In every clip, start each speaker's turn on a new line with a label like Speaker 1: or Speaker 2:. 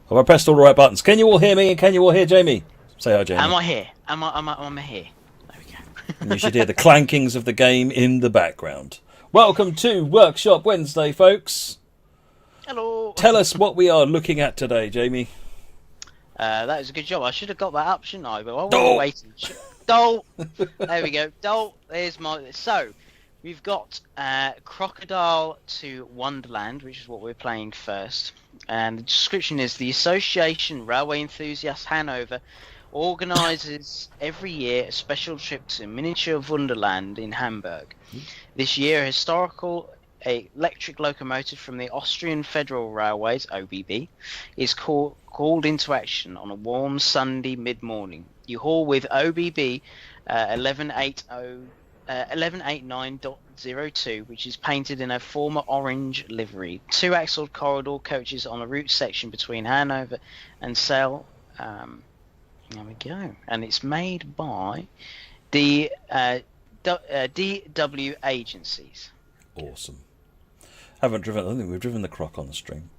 Speaker 1: Have I pressed all the right buttons? Can you all hear me and can you all hear Jamie? Say hi, Jamie.
Speaker 2: Am I here? Am I here? There we
Speaker 1: And
Speaker 2: go.
Speaker 1: you should hear the clankings of the game in the background. Welcome to Workshop Wednesday, folks.
Speaker 2: Hello.
Speaker 1: Tell us what we are looking at today, Jamie.
Speaker 2: That was a good job. I should have got that up, shouldn't I? But I
Speaker 1: Doll.
Speaker 2: was waiting. Doll. There we go. Doll. There's my. So, we've got Crocodile to Wonderland, which is what we're playing first. And the description is: the Association Railway Enthusiasts Hanover organises every year a special trip to Miniature Wonderland in Hamburg. This year, a historical electric locomotive from the Austrian Federal Railways (OBB) is called into action on a warm Sunday mid-morning. You haul with OBB 1189.02, which is painted in a former orange livery. Two axle corridor coaches on a route section between Hanover and Celle. There we go. And it's made by the DW agencies.
Speaker 1: Awesome. I don't think we've driven the Croc on the stream.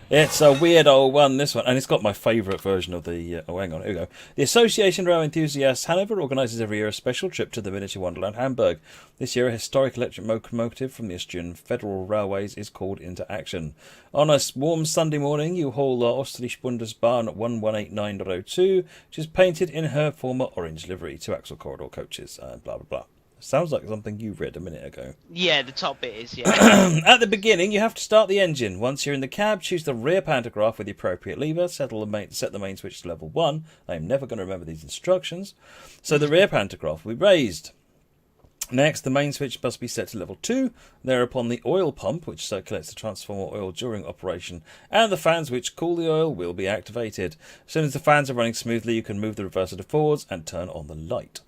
Speaker 1: It's a weird old one, this one, and it's got my favourite version of the... oh, hang on, here we go. The Association Rail Enthusiasts Hanover organises every year a special trip to the Miniature Wonderland, Hamburg. This year, a historic electric locomotive from the Austrian Federal Railways is called into action. On a warm Sunday morning, you haul the Ostliche Bundesbahn 1189.02, which is painted in her former orange livery, two axle corridor coaches, and blah, blah, blah. Sounds like something you read a minute ago.
Speaker 2: Yeah, the top bit is, yeah.
Speaker 1: At the beginning, you have to start the engine. Once you're in the cab, choose the rear pantograph with the appropriate lever, set the main switch to level 1. I am never going to remember these instructions. So the rear pantograph will be raised. Next, the main switch must be set to level 2. Thereupon, the oil pump, which circulates the transformer oil during operation, and the fans which cool the oil will be activated. As soon as the fans are running smoothly, you can move the reverser to forwards and turn on the light.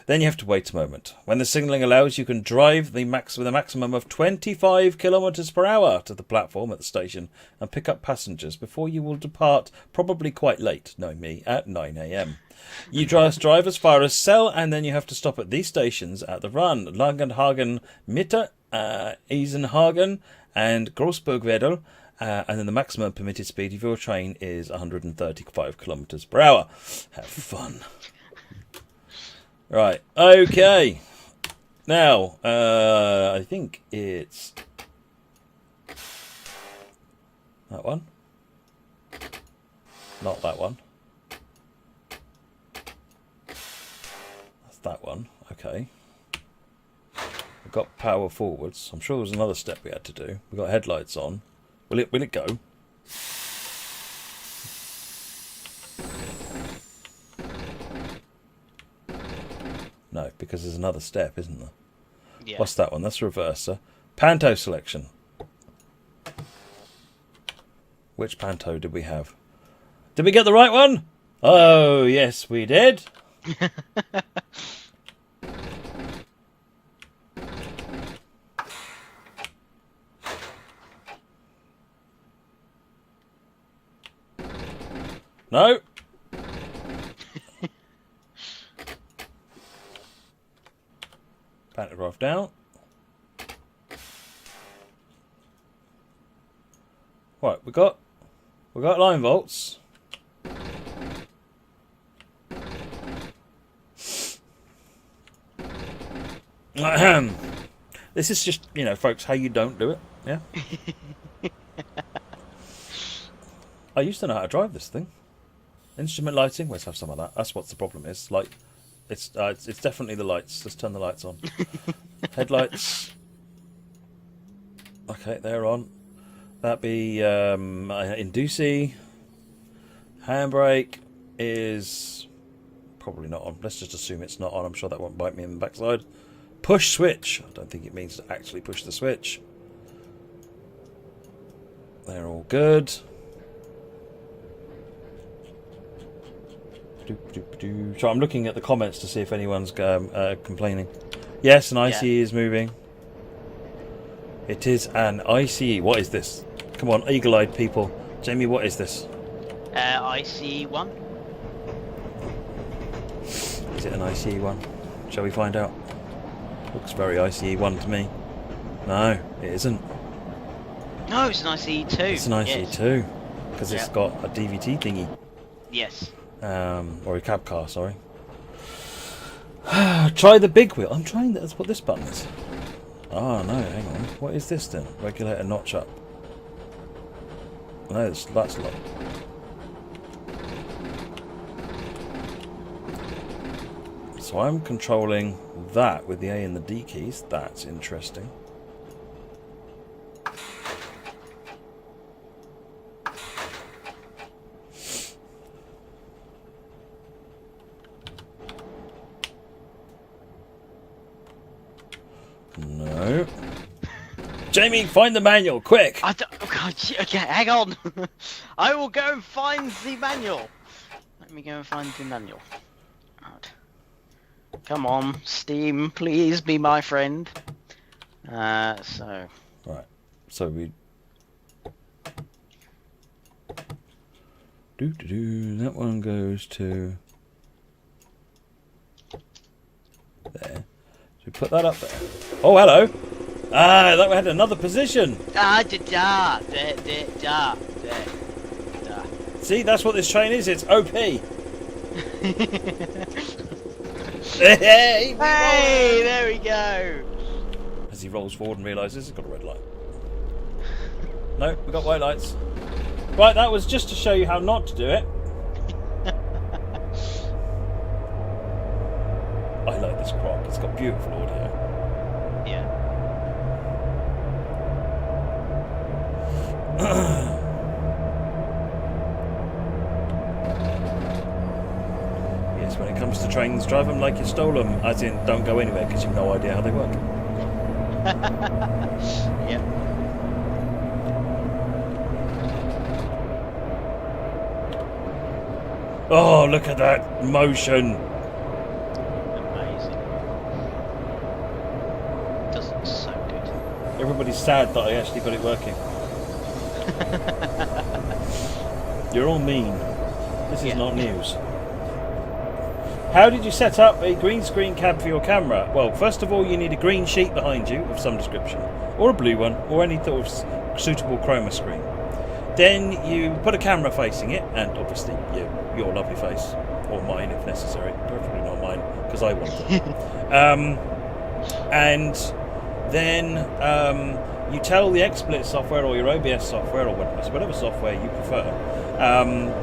Speaker 1: Then you have to wait a moment. When the signalling allows, you can drive with a maximum of 25 kilometers per hour to the platform at the station and pick up passengers before you will depart, probably quite late, knowing me, at 9 a.m. You drive as far as Celle, and then you have to stop at these stations at the run: Langenhagen Mitte, Eisenhagen, and Grossburgwedel. And then the maximum permitted speed of your train is 135 kilometers per hour. Have fun. Right, okay. Now, I think it's that one. Not that one. That's that one. Okay. We've got power forwards. I'm sure there was another step we had to do. We've got headlights on. Will it go? No, because there's another step, isn't there?
Speaker 2: Yeah.
Speaker 1: What's that one? That's reverser. Panto selection. Which panto did we have? Did we get the right one? Oh, yes, we did. No. Pantograph down. Right, we got line volts. This is just, folks, how you don't do it. Yeah. I used to know how to drive this thing. Instrument lighting. Let's have some of that. That's what the problem is. Like, it's definitely the lights. Let's turn the lights on. Headlights. Okay, they're on. That'd be inducee. Handbrake is probably not on. Let's just assume it's not on. I'm sure that won't bite me in the backside. Push switch. I don't think it means to actually push the switch. They're all good. So I'm looking at the comments to see if anyone's complaining. Yes, an ICE is moving. It is an ICE. What is this? Come on, eagle-eyed people. Jamie, what is this?
Speaker 2: ICE 1.
Speaker 1: Is it an ICE 1? Shall we find out? Looks very ICE 1 to me. No, it isn't.
Speaker 2: No, it's an ICE2.
Speaker 1: It's an ICE2 because it's got a DVT thingy.
Speaker 2: Yes.
Speaker 1: Or a cab car, sorry. Try the big wheel. I'm trying that. That's what this button is. Oh no, hang on. What is this then? Regulator notch up. No, that's locked. So I'm controlling that with the A and the D keys. That's interesting. No. Jamie, find the manual, quick!
Speaker 2: Oh, God, okay, hang on. I will go and find the manual. Let me go and find the manual. Right. Come on, Steam, please be my friend.
Speaker 1: Right. So we that one goes to there. So we put that up there. Oh, hello. Ah, that had another position. See, that's what this train is. It's OP. Hey,
Speaker 2: there we go.
Speaker 1: As he rolls forward and realises he's got a red light. No, we've got white lights. Right, that was just to show you how not to do it. I like this croc. It's got beautiful audio.
Speaker 2: Yeah.
Speaker 1: Yes, when it comes to trains, drive them like you stole them. As in, don't go anywhere because you've no idea how they work.
Speaker 2: Yep.
Speaker 1: Oh, look at that motion.
Speaker 2: Amazing. Does look so good.
Speaker 1: Everybody's sad that I actually got it working. You're all mean. This is not news. How did you set up a green screen cab for your camera? Well, first of all, you need a green sheet behind you of some description, or a blue one, or any sort of suitable chroma screen. Then you put a camera facing it, and obviously your lovely face, or mine if necessary, preferably not mine, because I want it. And then you tell the XSplit software or your OBS software or whatever software you prefer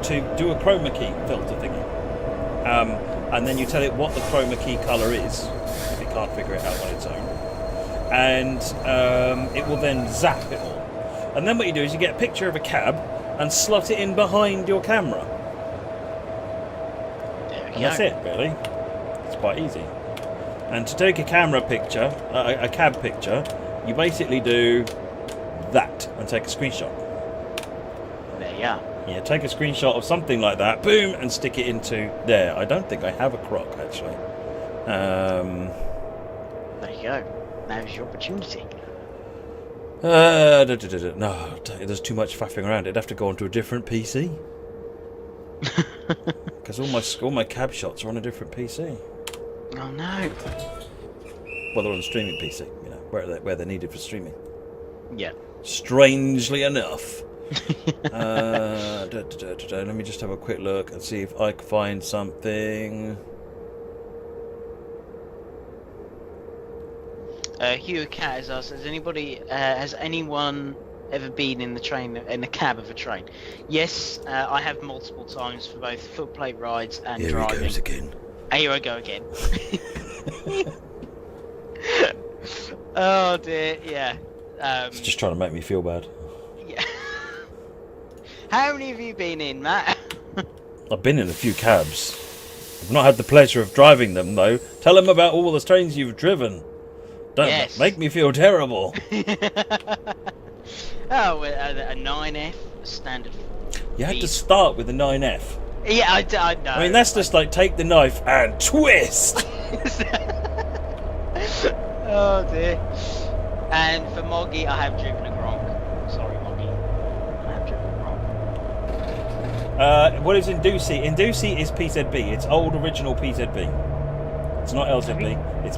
Speaker 1: to do a chroma key filter thingy. And then you tell it what the chroma key colour is, if it can't figure it out on its own. And it will then zap it all. And then what you do is you get a picture of a cab and slot it in behind your camera. And that's it, really. It's quite easy. And to take a camera picture, a cab picture, you basically do that and take a screenshot.
Speaker 2: There you are.
Speaker 1: Yeah, take a screenshot of something like that, boom, and stick it into there. I don't think I have a croc, actually.
Speaker 2: There you go. Now's your opportunity.
Speaker 1: No, there's too much faffing around. It'd have to go onto a different PC. Because all my cab shots are on a different PC.
Speaker 2: Oh no.
Speaker 1: Well, they're on a streaming PC, you know, where they're needed for streaming.
Speaker 2: Yeah.
Speaker 1: Strangely enough. Let me just have a quick look and see if I can find something.
Speaker 2: Hugh Cat has asked, has anyone ever been in the cab of a train? Yes, I have multiple times for both footplate rides and driving.
Speaker 1: Here he goes again.
Speaker 2: Here I go again. Oh dear, yeah.
Speaker 1: It's just trying to make me feel bad.
Speaker 2: Yeah. How many have you been in, Matt?
Speaker 1: I've been in a few cabs. I've not had the pleasure of driving them, though. Tell them about all the trains you've driven. Don't make me feel terrible.
Speaker 2: Oh, a 9F, a standard.
Speaker 1: You had to start with a 9F.
Speaker 2: Yeah, I know.
Speaker 1: I mean, that's just like take the knife and twist.
Speaker 2: Oh dear. And for Moggy, I have driven a Gronk. Sorry, Moggy. I have driven a Gronk.
Speaker 1: What is Inducey? Inducey is PZB. It's old original PZB. It's not LZB. It's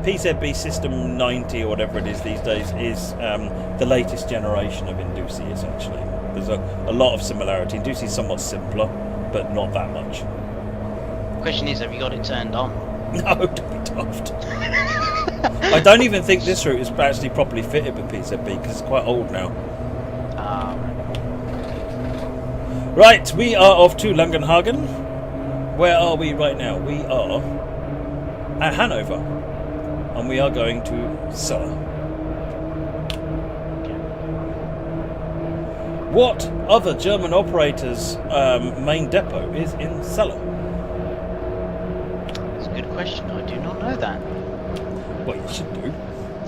Speaker 1: PZB System 90 or whatever it is these days is the latest generation of Indusi, essentially. There's a lot of similarity. Indusi is somewhat simpler, but not that much.
Speaker 2: Question is, have you got it turned on?
Speaker 1: No, don't be daft. I don't even think this route is actually properly fitted with PZB because it's quite old now. Right, we are off to Langenhagen. Where are we right now? We are at Hanover, and we are going to Celle. What other German operator's main depot is in Celle?
Speaker 2: That's a good question. I do not know that.
Speaker 1: Well, you should do.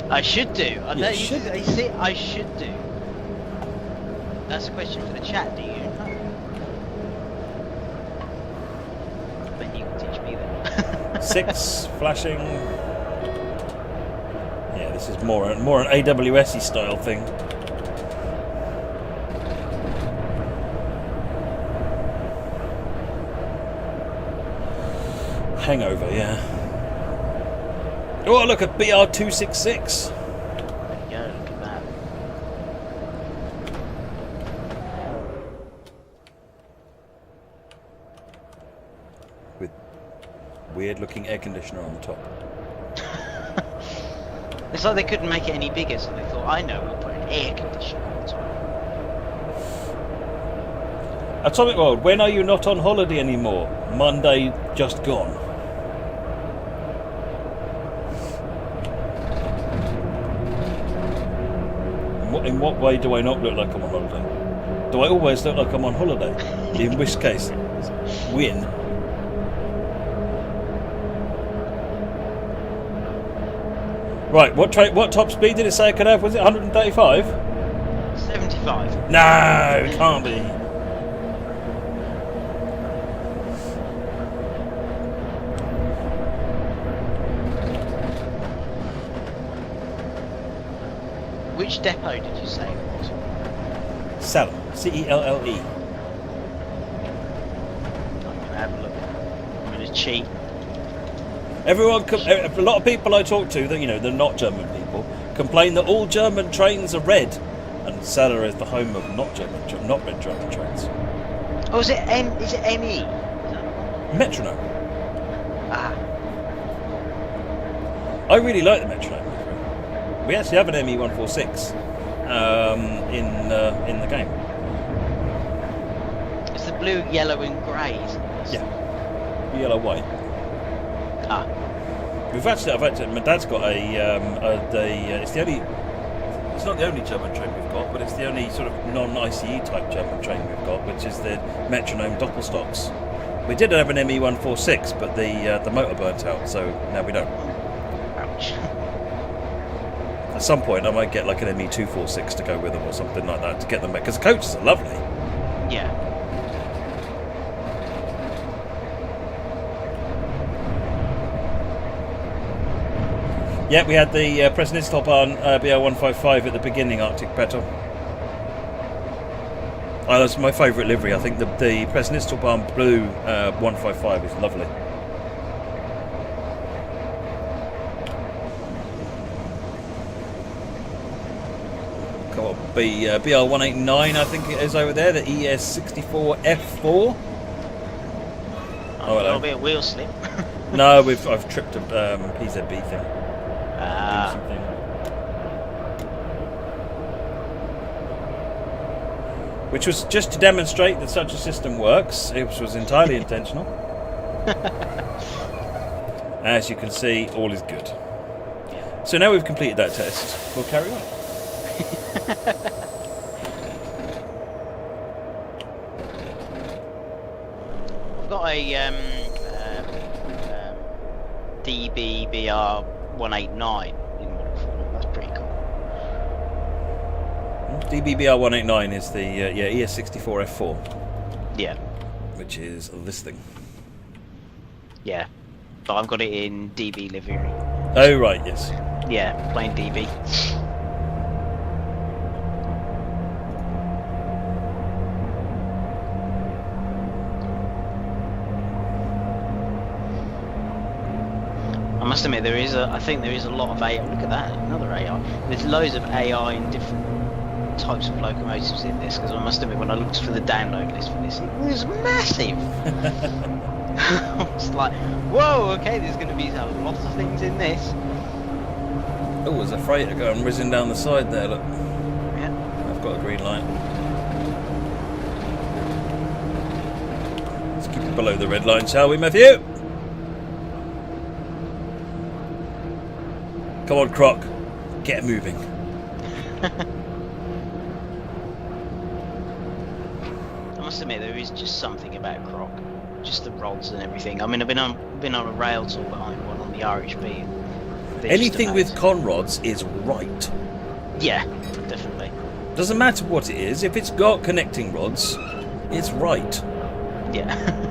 Speaker 2: I should do.
Speaker 1: You should.
Speaker 2: You see, I should do. That's a question for the chat. Do you know? Then you can teach me that.
Speaker 1: 6 flashing. Yeah, this is more an AWS-y style thing. Hangover, yeah. Oh, look at BR266.
Speaker 2: Yeah, look at that.
Speaker 1: With weird-looking air conditioner on the top.
Speaker 2: It's like they couldn't make it any bigger, so they thought, I know, we'll put an air conditioner on the top.
Speaker 1: Atomic World, when are you not on holiday anymore? Monday just gone. In what way do I not look like I'm on holiday? Do I always look like I'm on holiday? In which case, win. Right, what top speed did it say I could have? Was it 135?
Speaker 2: 75.
Speaker 1: No, it can't be.
Speaker 2: Which depot did you say it was?
Speaker 1: Celle. Celle.
Speaker 2: I'm gonna have a look. I'm gonna cheat.
Speaker 1: A lot of people I talk to, that they're not German people, complain that all German trains are red, and Celle is the home of not red German trains.
Speaker 2: Oh, is it ME? Is that
Speaker 1: Metronome.
Speaker 2: Ah.
Speaker 1: I really like the Metronome. We actually have an ME146 in the game.
Speaker 2: It's the blue, yellow, and grey, isn't it?
Speaker 1: Yeah. Yellow, white.
Speaker 2: Ah.
Speaker 1: My dad's got it's the only. It's not the only German train we've got, but it's the only sort of non-ICE type German train we've got, which is the Metronome Doppelstocks. We did have an ME146, but the motor burnt out, so now we don't.
Speaker 2: Ouch.
Speaker 1: At some point, I might get like an ME246 to go with them or something like that to get them back, because the coaches are lovely.
Speaker 2: Yeah.
Speaker 1: Yeah, we had the Presnitzelbahn BR155 at the beginning, Arctic Petal. Oh, that's my favourite livery. I think the Presnitzelbahn Blue 155 is lovely. Come on, BR189, I think it is over there, the ES64F4.
Speaker 2: Oh,
Speaker 1: hello.
Speaker 2: a little bit of wheel slip.
Speaker 1: No, I've tripped a PZB thing.
Speaker 2: Ah.
Speaker 1: Which was just to demonstrate that such a system works. It was entirely intentional. As you can see, all is good. So now we've completed that test, we'll carry on.
Speaker 2: I've got a DBBR189 in model form. That's pretty cool.
Speaker 1: DBBR189 is the ES64F4.
Speaker 2: Yeah.
Speaker 1: Which is this thing.
Speaker 2: Yeah. But I've got it in DB livery.
Speaker 1: Oh right, yes.
Speaker 2: Yeah, plain DB. I'm must admit I think there is a lot of AI. Look at that, another AI. There's loads of AI in different types of locomotives in this, because I must admit when I looked for the download list for this, it was massive. I was like, whoa, okay, there's going to be a lot of things in this.
Speaker 1: Oh, there's a freighter going whizzing down the side there, look.
Speaker 2: Yeah.
Speaker 1: I've got a green light. Let's keep it below the red line, shall we, Matthew? Come on, Croc. Get moving.
Speaker 2: I must admit, there is just something about Croc. Just the rods and everything. I mean, I've been on a rail tour behind one on the RHB.
Speaker 1: Anything with con rods is right.
Speaker 2: Yeah, definitely.
Speaker 1: Doesn't matter what it is. If it's got connecting rods, it's right.
Speaker 2: Yeah.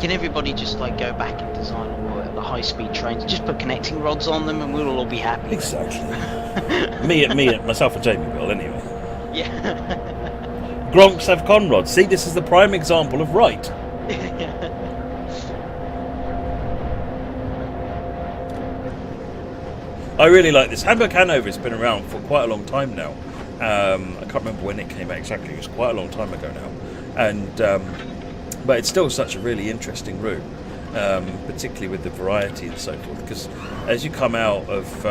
Speaker 2: Can everybody just like go back and design all the high-speed trains? Just put connecting rods on them, and we'll all be happy.
Speaker 1: Exactly. myself and Jamie will anyway.
Speaker 2: Yeah.
Speaker 1: Gronks have con rods. See, this is the prime example of right. I really like this. Hamburg Hanover has been around for quite a long time now. I can't remember when it came out exactly. It was quite a long time ago now, and but it's still such a really interesting route, particularly with the variety and so forth. Because as you come out of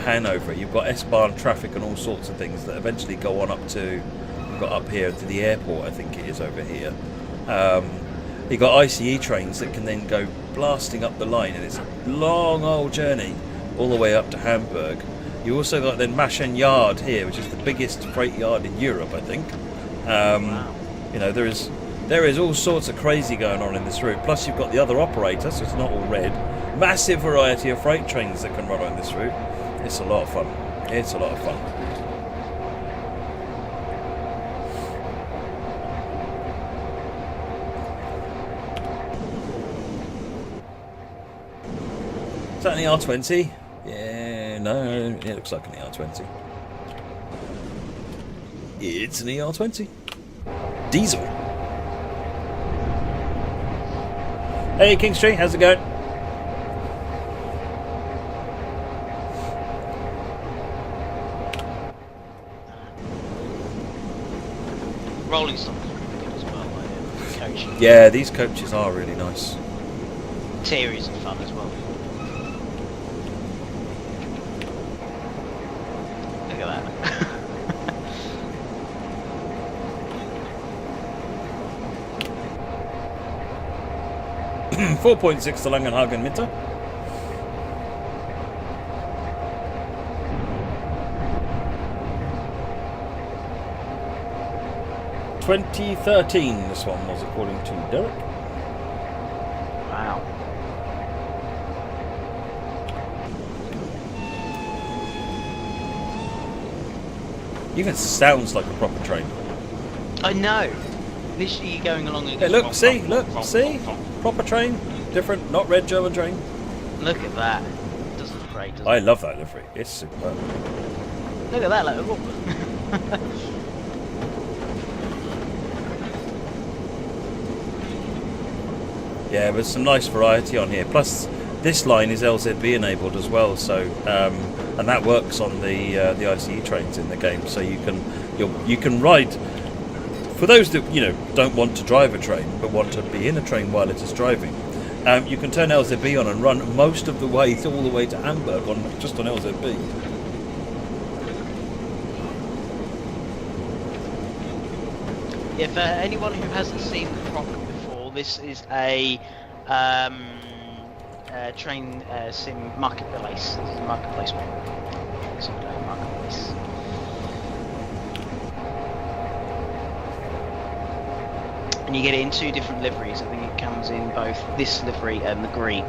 Speaker 1: Hanover, you've got S-Bahn traffic and all sorts of things that eventually go on up to. You've got up here to the airport, I think it is over here. You've got ICE trains that can then go blasting up the line, and it's a long old journey all the way up to Hamburg. You also got then Machen Yard here, which is the biggest freight yard in Europe, I think.
Speaker 2: Wow.
Speaker 1: You know, there is all sorts of crazy going on in this route. Plus, you've got the other operator, so it's not all red. Massive variety of freight trains that can run on this route. It's a lot of fun. It's a lot of fun. Is that an ER20? Yeah, no, it looks like an ER20. It's an ER20. Diesel. Hey, King Street, how's it going?
Speaker 2: Rolling stock is really good as well. Coaching.
Speaker 1: Yeah, these coaches are really nice.
Speaker 2: Interiors are fun as well. Look at that.
Speaker 1: 4.6 to Langenhagen Mitte. ...2013 this one was, according to Derek.
Speaker 2: Wow.
Speaker 1: Even sounds like a proper train.
Speaker 2: I know. Literally going along and
Speaker 1: Hey, look, see, proper train, different, not red German train.
Speaker 2: Look at that. It does look great, doesn't
Speaker 1: I
Speaker 2: it?
Speaker 1: love that livery. It's superb.
Speaker 2: Look at that, like a rock.
Speaker 1: Yeah, there's some nice variety on here. Plus, this line is LZB enabled as well, so and that works on the ICE trains in the game. So you can ride. For those that don't want to drive a train but want to be in a train while it is driving, you can turn LZB on and run most of the way all the way to Hamburg just on LZB.
Speaker 2: Yeah, for anyone who hasn't seen the Croc before, this is a train sim marketplace. This is a marketplace one. So marketplace. And you get it in two different liveries. I think it comes in both this livery and the green.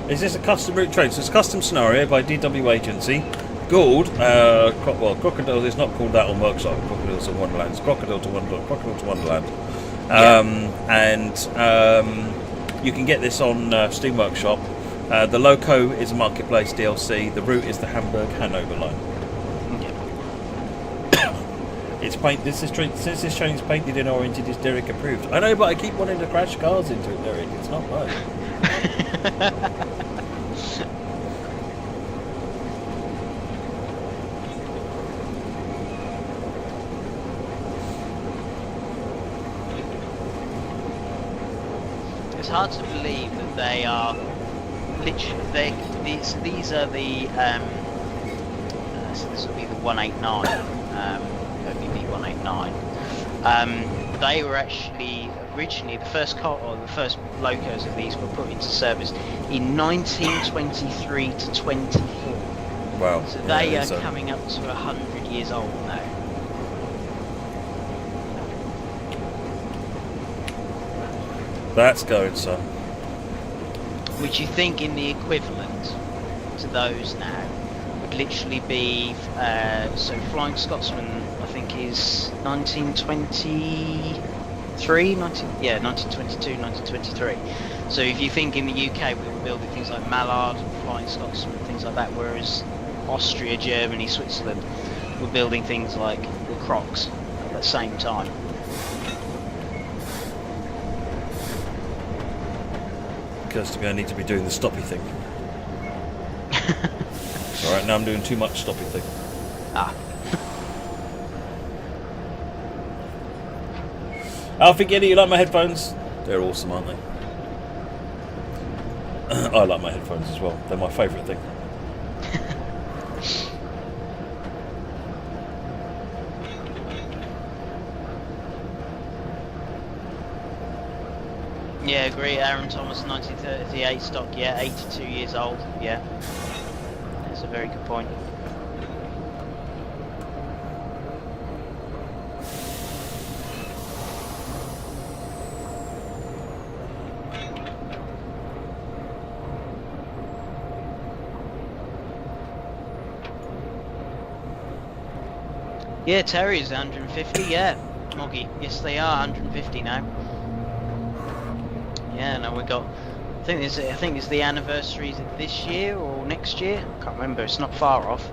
Speaker 1: Is this a custom route train? So it's a custom scenario by DW Agency. Called, Crocodile is not called that on Workshop. Crocodiles in Wonderland. It's Crocodile to Wonderland. You can get this on Steam Workshop. The Loco is a Marketplace DLC. The Route is the Hamburg-Hanover line. It's since this train's painted in orange, it is Derek approved. I know, but I keep wanting to crash cars into it, Derek. It's not right.
Speaker 2: It's hard to believe that they are literally. These are the. So this will be the 189. OBB 189. They were actually originally the first locos of these were put into service in 1923 to 24.
Speaker 1: Wow.
Speaker 2: So they are coming up to 100 years old now.
Speaker 1: That's going, son.
Speaker 2: Which you think in the equivalent to those now would literally be so Flying Scotsman I think is 1922, 1923. So if you think in the UK we were building things like Mallard, Flying Scotsman, things like that, whereas Austria, Germany, Switzerland were building things like the Crocs at the same time.
Speaker 1: Because to me, I need to be doing the stoppy thing. Alright, now I'm doing too much stoppy thing.
Speaker 2: Ah.
Speaker 1: Alfie Giddy, you like my headphones? They're awesome, aren't they? I like my headphones as well. They're my favourite thing.
Speaker 2: Yeah, agree. Aaron Thomas, 1938 stock. Yeah, 82 years old. Yeah, that's a very good point. Yeah, Terry's 150. Yeah, Moggy. Yes, they are 150 now. Yeah, no, we got. I think it's the anniversary. Is it this year or next year? I can't remember. It's not far off.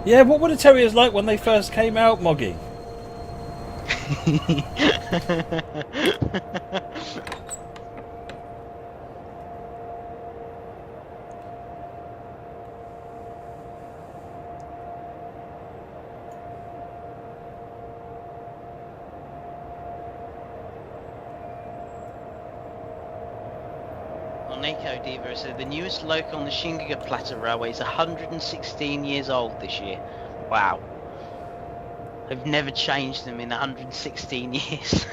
Speaker 1: Yeah, what were the terriers like when they first came out, Moggy?
Speaker 2: Nico Diva said the newest loco on the Shingiga Plateau Railway is 116 years old this year. Wow. They've never changed them in 116 years.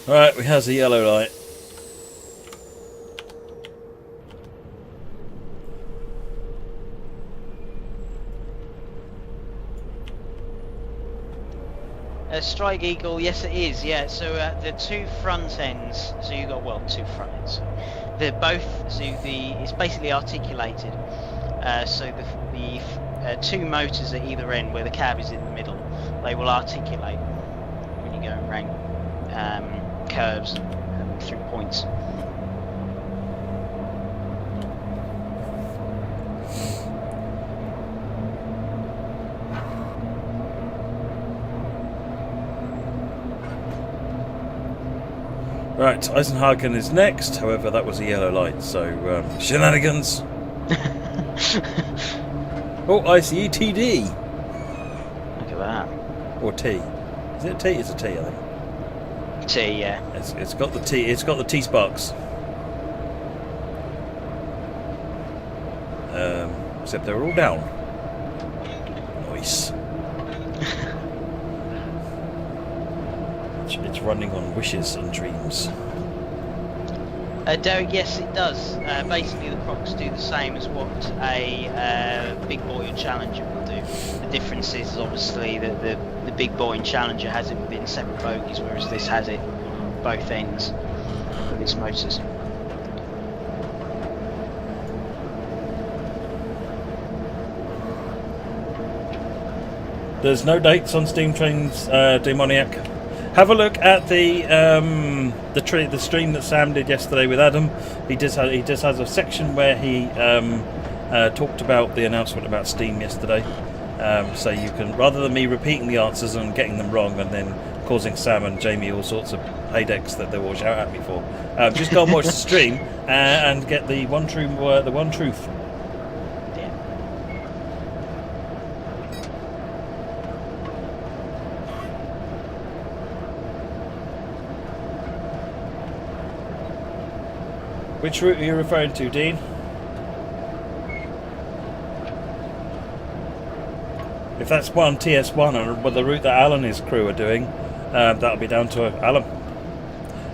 Speaker 1: Alright, we has a yellow light.
Speaker 2: Strike Eagle, yes it is, yeah. So the two front ends, so you've got, well, two front ends. They're both, so it's basically articulated. So the two motors at either end, where the cab is in the middle, they will articulate when you go around curves and through points.
Speaker 1: Right, Eisenhagen is next, however that was a yellow light, so shenanigans! Oh, ICETD!
Speaker 2: Look at that.
Speaker 1: Or T. Is it a T? It's a T, I think.
Speaker 2: T, yeah.
Speaker 1: It's got the T, it's got the T-sparks. Except they're all down. Nice. It's running on wishes and dreams.
Speaker 2: Derek, yes, it does. Basically, the Crocs do the same as what a big boy or Challenger would do. The difference is obviously that the big boy and Challenger has it within separate bogies, whereas this has it on both ends of its motors.
Speaker 1: There's no dates on Steam Train's Demoniac. Have a look at the stream that Sam did yesterday with Adam. He just has a section where he talked about the announcement about Steam yesterday. So you can, rather than me repeating the answers and getting them wrong and then causing Sam and Jamie all sorts of headaches that they will shout at me for, just go and watch the stream and get the one truth. Which route are you referring to, Dean? If that's TS1, or the route that Alan and his crew are doing, that'll be down to Alan.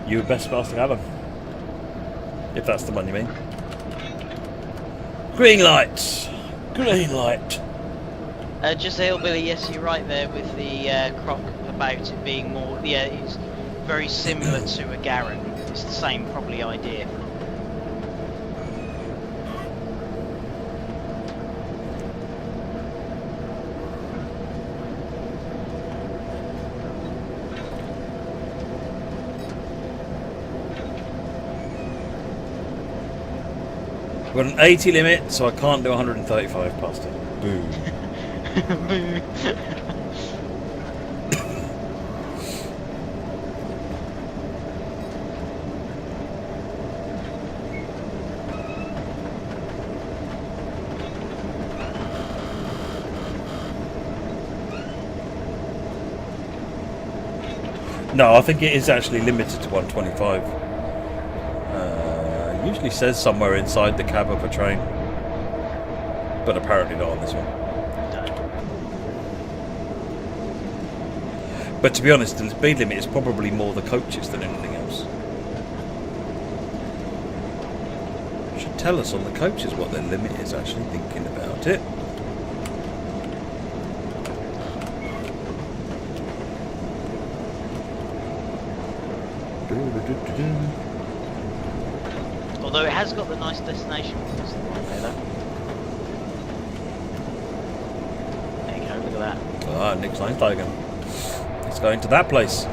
Speaker 1: You best ask Alan. If that's the one you mean. Green light! Green light!
Speaker 2: Just a hillbilly, yes, you're right there with the Croc about it being more... Yeah, it's very similar to a Garrett. It's the same, probably, idea.
Speaker 1: We've got an 80 limit, so I can't do 135 past it. Boo. No, I think it is actually limited to 125. Usually says somewhere inside the cab of a train, but apparently not on this one. But to be honest, the speed limit is probably more the coaches than anything else. Should tell us on the coaches what their limit is, actually, thinking about it.
Speaker 2: Although it has got the nice destination points there, though. There you go, look at that.
Speaker 1: Ah, Nick Steinsteigen. It's going to that place.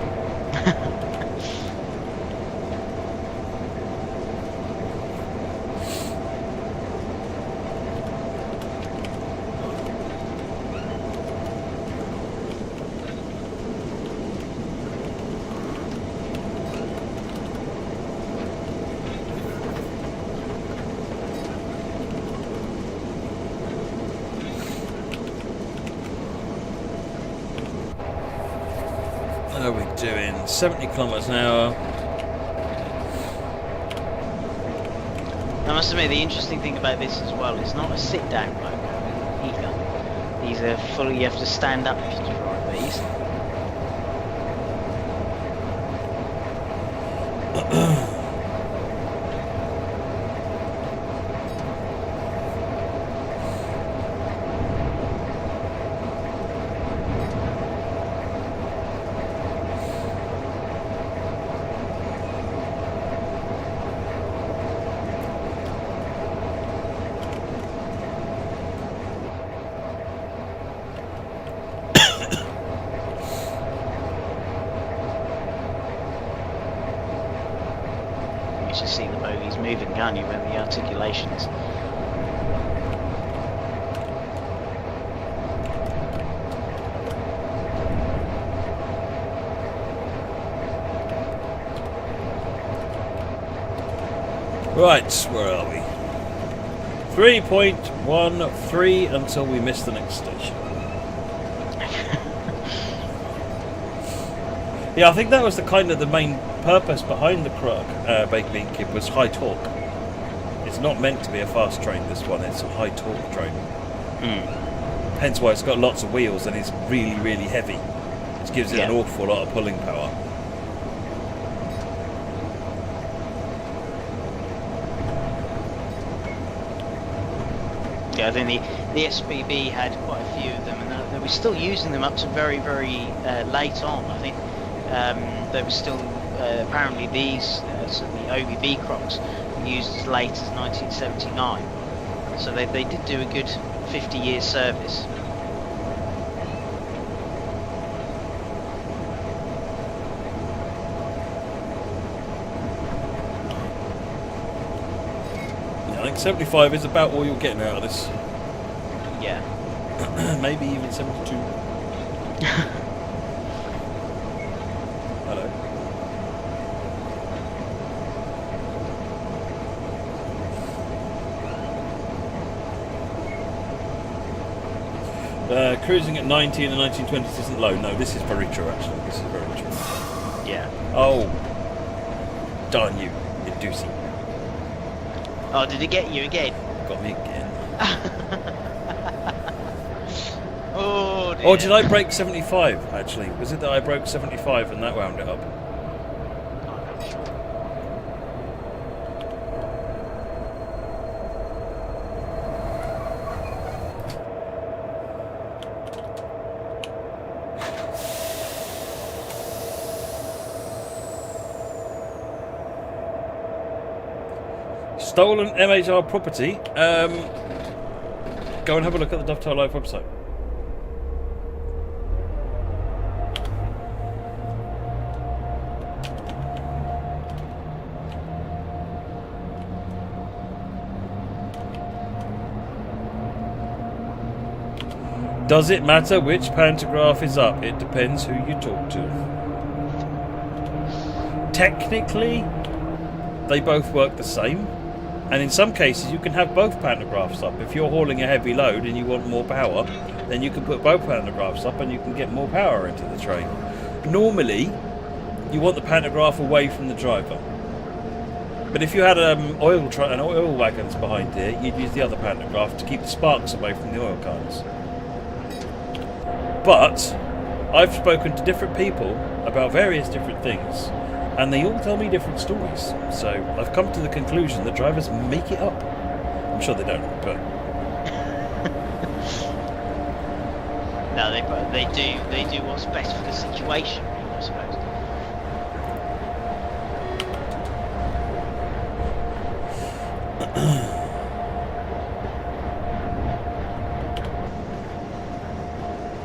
Speaker 1: How are we doing? 70 kilometres an hour.
Speaker 2: I must admit, the interesting thing about this as well, it's not a sit-down logo either. These are fully, you have to stand up to drive these. You just see the bogies moving, can't you, with the articulations.
Speaker 1: Right, where are we? 3.13 until we miss the next station. Yeah, I think that was the main purpose behind the Croc Baked Bean Kid was high torque. It's not meant to be a fast train, this one, it's a high torque train. Hence why it's got lots of wheels and it's really, really heavy, which gives it an awful lot of pulling power.
Speaker 2: quality. I think the SBB had quite a few of them, and they were still using them up to very, very late on. I think they were still apparently these so the OBB Crocs were used as late as 1979. So they did do a good 50 years service.
Speaker 1: I think 75 is about all you're getting out of this.
Speaker 2: Yeah.
Speaker 1: Maybe even 72. Hello. Cruising at 90 in the 1920s isn't low. No, this is very true, actually. This is very true.
Speaker 2: Yeah.
Speaker 1: Oh. Darn you, you doozy.
Speaker 2: Oh, did it get you again?
Speaker 1: Got me again.
Speaker 2: Oh, dear.
Speaker 1: Or did I break 75, actually? Was it that I broke 75 and that wound it up? Stolen MHR property. Go and have a look at the Dovetail Live website. Does it matter which pantograph is up? It depends who you talk to. Technically, they both work the same. And in some cases you can have both pantographs up. If you're hauling a heavy load and you want more power, then you can put both pantographs up and you can get more power into the train. Normally, you want the pantograph away from the driver. But if you had an oil wagons behind here, you'd use the other pantograph to keep the sparks away from the oil cans. But I've spoken to different people about various different things, and they all tell me different stories. So I've come to the conclusion that drivers make it up. I'm sure they don't, but...
Speaker 2: No, they do. They do what's best for the situation, I suppose.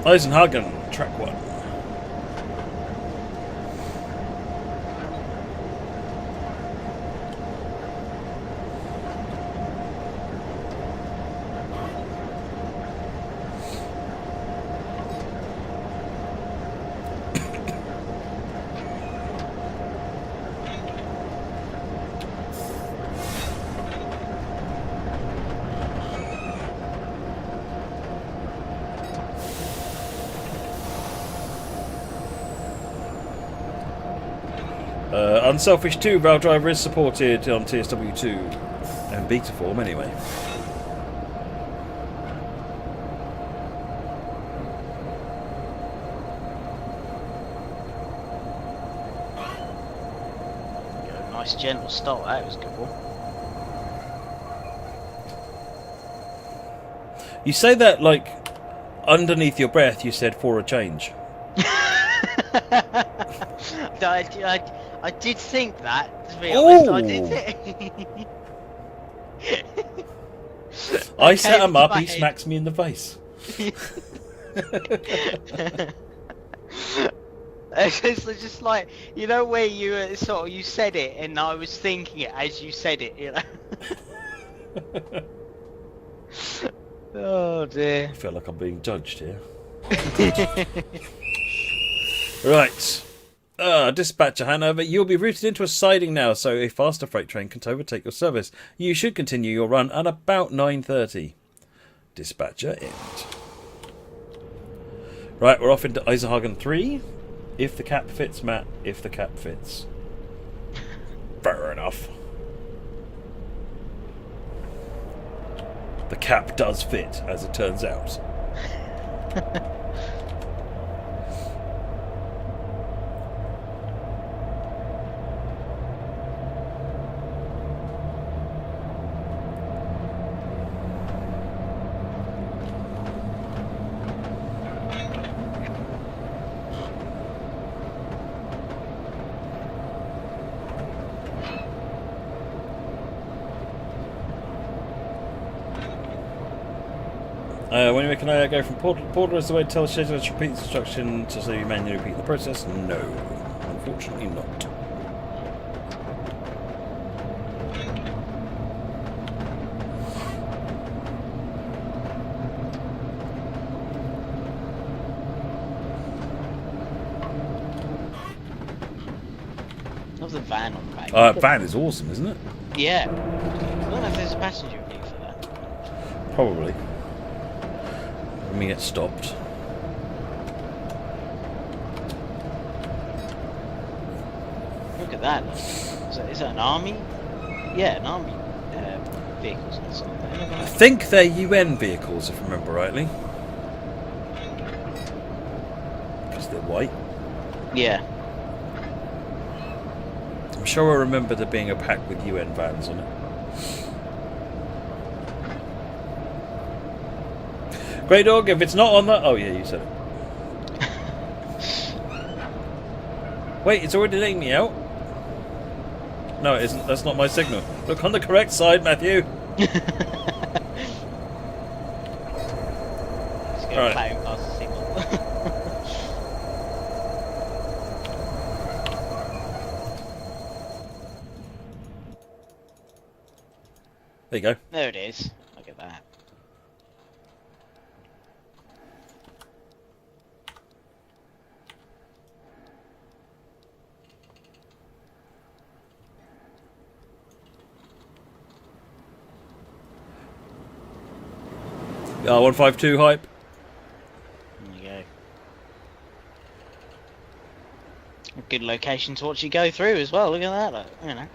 Speaker 1: Eisenhagen, track 1. Unselfish 2 rail driver is supported on TSW2 and beta form anyway.
Speaker 2: Nice gentle start, that was a good one.
Speaker 1: You say that like underneath your breath you said for a change.
Speaker 2: I did think that, to be honest, I did think.
Speaker 1: I set him up, he smacks me in the face.
Speaker 2: It's just like, you know, where you you said it and I was thinking it as you said it, you know. Oh dear.
Speaker 1: I feel like I'm being judged here. Right. Dispatcher Hanover, you'll be routed into a siding now, so a faster freight train can overtake your service. You should continue your run at about 9:30. Dispatcher end. Right, we're off into Eisenhagen 3. If the cap fits, Matt. If the cap fits. Fair enough. The cap does fit, as it turns out. When you make an layout go from portal is the way to tell the scheduler to repeat the instruction to so you manually repeat the process? No. Unfortunately not.
Speaker 2: Love the van on the back.
Speaker 1: Van is awesome, isn't it?
Speaker 2: Yeah. I don't know if there's a passenger view for that.
Speaker 1: Probably. Let me get stopped.
Speaker 2: Look at that. Is that an army? Yeah, an army vehicles or something.
Speaker 1: I think they're UN vehicles, if I remember rightly. Because they're white.
Speaker 2: Yeah.
Speaker 1: I'm sure I remember there being a pack with UN vans on it. Grey Dog, if it's not on that... Oh, yeah, you said it. Wait, it's already letting me out? No, it isn't. That's not my signal. Look on the correct side, Matthew.
Speaker 2: Just go
Speaker 1: Alright.
Speaker 2: plowing past the signal.
Speaker 1: There you go.
Speaker 2: There it is. Look at that.
Speaker 1: R152 hype.
Speaker 2: There you go. A good location to watch you go through as well. Look at that. Like, you know.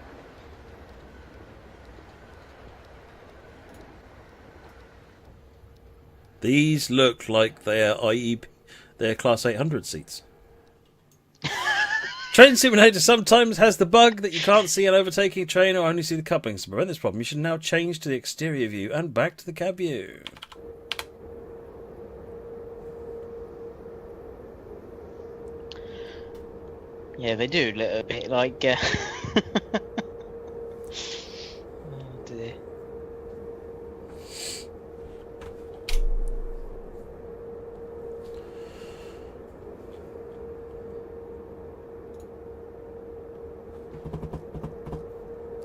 Speaker 1: These look like they're IEP. They're Class 800 seats. Train Simulator sometimes has the bug that you can't see an overtaking train or only see the couplings. To prevent this problem, you should now change to the exterior view and back to the cab view.
Speaker 2: Yeah, they do look a bit like. Oh dear.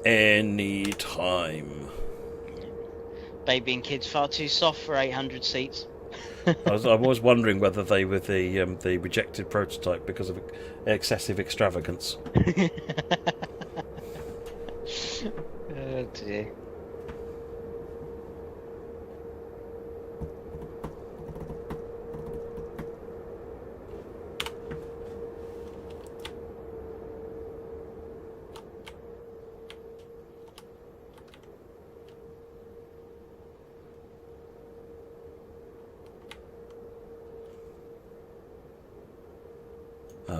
Speaker 1: Any time.
Speaker 2: Baby and kids far too soft for 800 seats.
Speaker 1: I was wondering whether they were the rejected prototype because of excessive extravagance.
Speaker 2: Oh dear.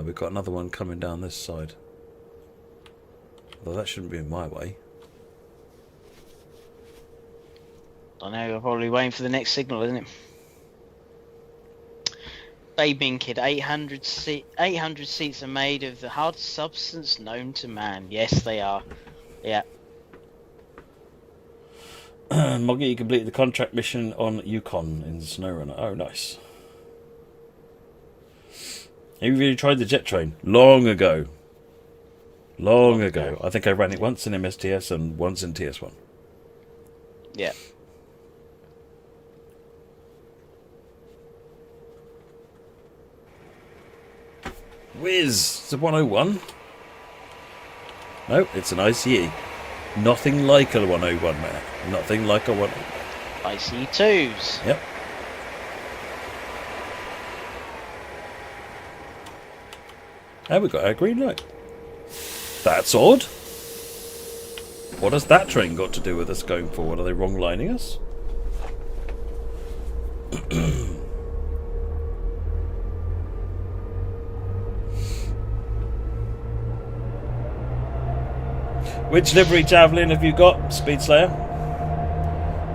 Speaker 1: We've got another one coming down this side. Although that shouldn't be in my way.
Speaker 2: I know, we're probably waiting for the next signal, isn't it? Baby and kid, 800 seats are made of the hardest substance known to man. Yes, they are. Yeah.
Speaker 1: Moggy, you completed the contract mission on Yukon in SnowRunner. Oh, nice. Have you really tried the jet train? Long ago. Long ago. I think I ran it once in MSTS and once in TS1.
Speaker 2: Yeah.
Speaker 1: Whiz! It's a 101. No, it's an ICE. Nothing like a 101, man. Nothing like a 101.
Speaker 2: IC2s.
Speaker 1: Yep. And we got our green light. That's odd. What has that train got to do with us going forward? Are they wrong lining us? Which livery Javelin have you got, Speed Slayer?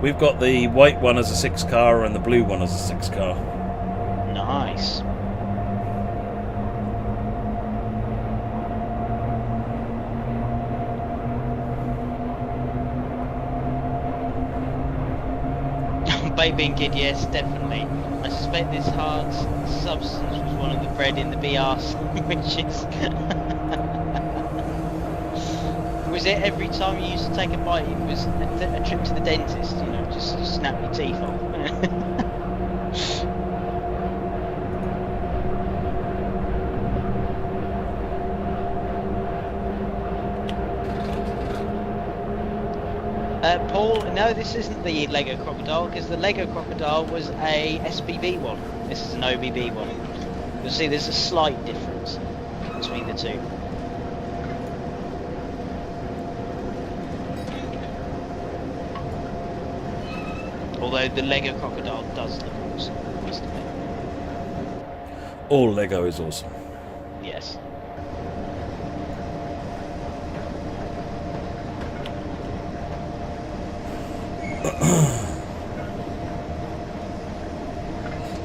Speaker 1: We've got the white one as a 6 car and the blue one as a 6 car.
Speaker 2: Nice. Despite being good, yes, definitely. I suspect this hard substance was one of the bread in the BR sandwiches. Was it every time you used to take a bite, it was a trip to the dentist, you know, just snap your teeth off? Paul, no, this isn't the Lego Crocodile, because the Lego Crocodile was a SBB one. This is an OBB one. You'll see there's a slight difference between the two. Although the Lego Crocodile does look awesome, I must admit.
Speaker 1: All Lego is awesome.
Speaker 2: Yes.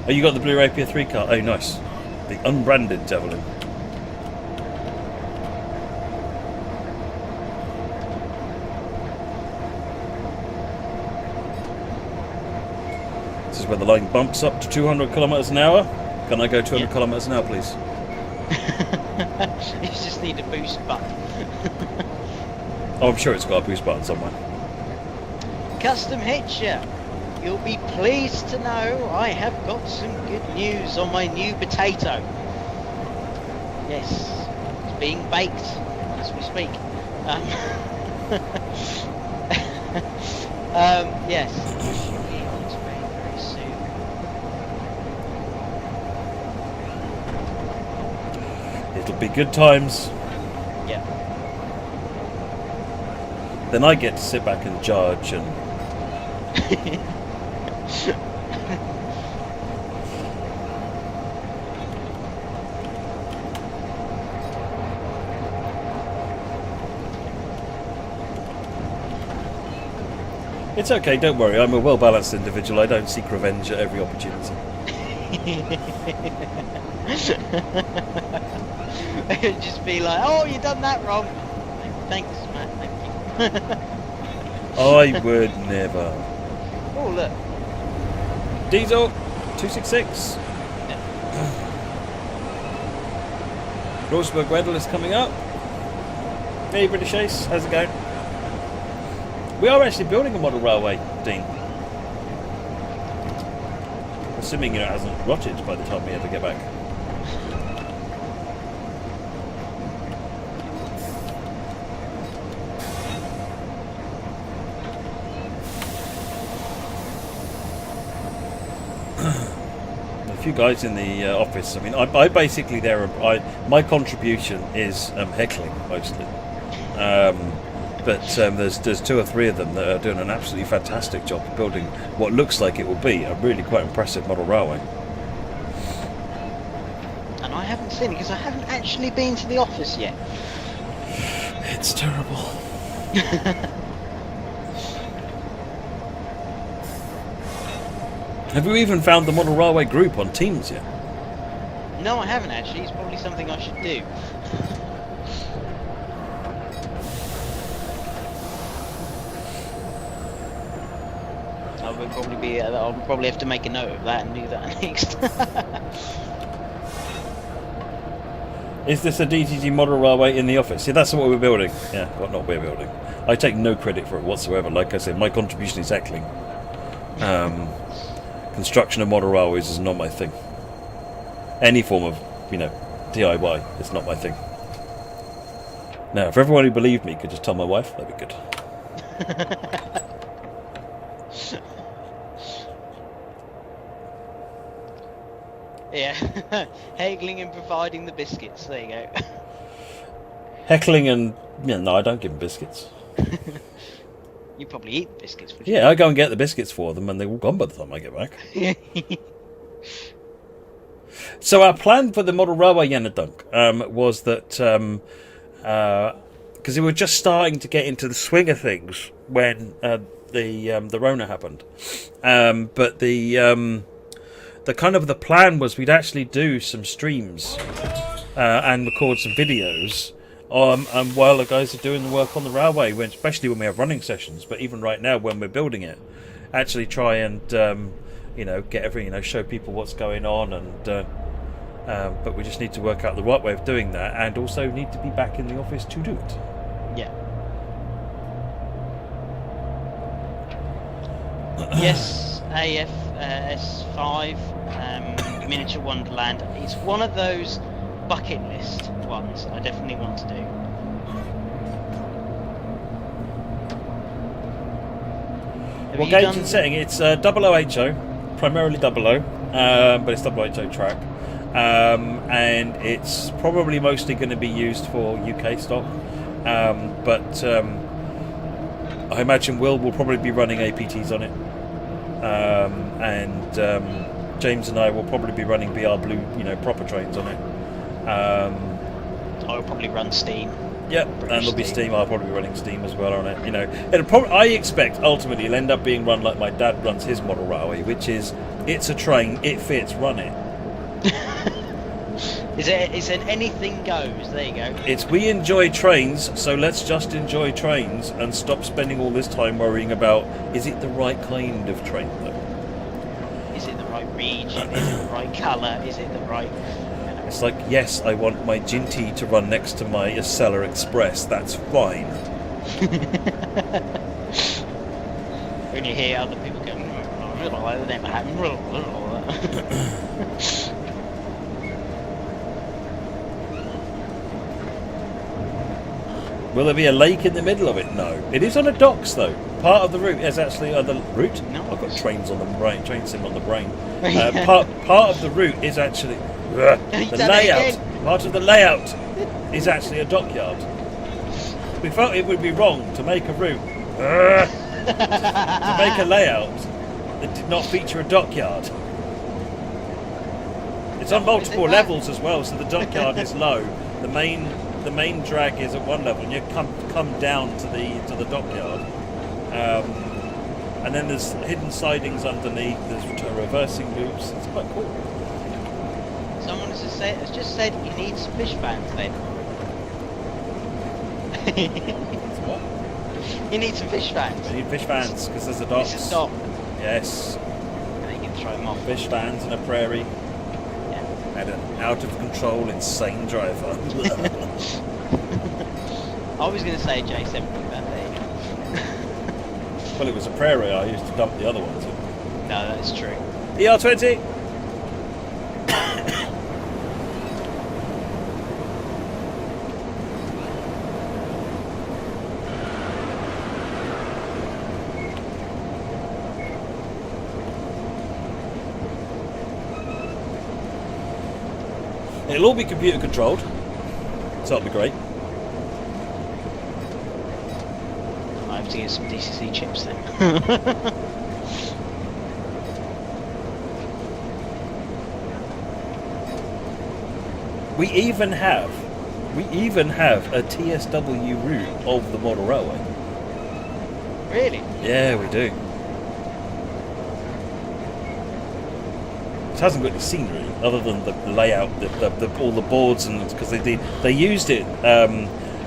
Speaker 1: Oh, you got the Blue Rapier 3 car? Oh, nice. The unbranded Javelin. This is where the line bumps up to 200 kilometers an hour. Can I go 200 kilometers an hour, please?
Speaker 2: You just need a boost button.
Speaker 1: Oh, I'm sure it's got a boost button somewhere.
Speaker 2: Custom Hitcher, you'll be pleased to know I have got some good news on my new potato. Yes, it's being baked as we speak. Yes, it should be on its way very soon.
Speaker 1: It'll be good times.
Speaker 2: Yeah.
Speaker 1: Then I get to sit back and judge and... It's okay, don't worry, I'm a well-balanced individual, I don't seek revenge at every opportunity.
Speaker 2: It'd just be like, oh, you done that wrong. Thanks, Matt, thank you.
Speaker 1: I would never.
Speaker 2: Oh, look.
Speaker 1: Diesel, 266. Roseburg Weddell is coming up. Hey, British Ace, how's it going? We are actually building a model railway, Dean. Assuming it hasn't rotted by the time we ever get back. A few guys in the office. I mean, I basically my contribution is heckling mostly. But there's two or three of them that are doing an absolutely fantastic job of building what looks like it will be a really quite impressive model railway.
Speaker 2: And I haven't seen it because I haven't actually been to the office yet.
Speaker 1: It's terrible. Have you even found the model railway group on Teams yet?
Speaker 2: No, I haven't actually. It's probably something I should do. I'll probably have to make a note of that and do that next.
Speaker 1: Is this a DTG model railway in the office? Yeah, that's what we're building. Yeah, well, not we're building. I take no credit for it whatsoever. Like I said, my contribution is heckling. Construction of model railways is not my thing. Any form of, DIY is not my thing. Now, if everyone who believed me could just tell my wife, that'd be good.
Speaker 2: Yeah, haggling and providing the biscuits. There you go.
Speaker 1: Heckling and no, I don't give them biscuits.
Speaker 2: You probably eat the biscuits. Would you?
Speaker 1: Yeah, I go and get the biscuits for them, and they're all gone by the time I get back. So our plan for the model railway Yanadunk was that because we were just starting to get into the swing of things when the Rona happened, but the kind of the plan was we'd actually do some streams and record some videos while the guys are doing the work on the railway, especially when we have running sessions, but even right now when we're building it. actually try and get everything, show people what's going on, and but we just need to work out the right way of doing that, and also need to be back in the office to do it.
Speaker 2: Yeah. Yes, AFS5 Miniature Wonderland. It's one of those bucket list ones I definitely want to do.
Speaker 1: Well, gauge and setting, it's 00HO, primarily 00, but it's 00HO track. And it's probably mostly going to be used for UK stock, but I imagine Will probably be running APTs on it, and James and I will probably be running BR Blue, proper trains on it.
Speaker 2: I'll probably run Steam.
Speaker 1: Yep, and there'll be Steam. I'll probably be running Steam as well on it. I expect ultimately it'll end up being run like my dad runs his model railway, which is it's a train, it fits, run it.
Speaker 2: It's an anything goes. There you go.
Speaker 1: It's we enjoy trains, so let's just enjoy trains and stop spending all this time worrying about is it the right kind of train though?
Speaker 2: Is it the right region? Is it the right colour? Is it the right?
Speaker 1: It's like, yes, I want my Ginty to run next to my Acela Express. That's fine.
Speaker 2: When you hear other people going, that never happened.
Speaker 1: Will there be a lake in the middle of it? No. It is on a docks, though. Part of the route is actually on the route.
Speaker 2: No.
Speaker 1: I've got trains on the brain, train sim on the brain. Part of the route is actually the layout. Part of the layout is actually a dockyard. We felt it would be wrong to make a route to make a layout that did not feature a dockyard. It's on multiple levels as well, so the dockyard is low. The main drag is at one level, and you come down to the dockyard, and then there's hidden sidings underneath. There's reversing loops. It's quite cool.
Speaker 2: Someone has just said you need some fish fans then.
Speaker 1: What?
Speaker 2: You need some fish fans.
Speaker 1: You need fish fans because there's a docks.
Speaker 2: It's a dock.
Speaker 1: Yes.
Speaker 2: And then you can throw them off.
Speaker 1: Fish fans in a prairie.
Speaker 2: Yeah.
Speaker 1: And an out of control insane driver.
Speaker 2: I was going to say J70, but there you go.
Speaker 1: Well, it was a prairie I used to dump the other ones in.
Speaker 2: No, that's true.
Speaker 1: ER20. It'll all be computer controlled, so that'll be great.
Speaker 2: I have to get some DCC chips then.
Speaker 1: We even have a TSW route of the model railway.
Speaker 2: Really?
Speaker 1: Yeah, we do. It hasn't got any scenery other than the layout, all the boards, and because they used it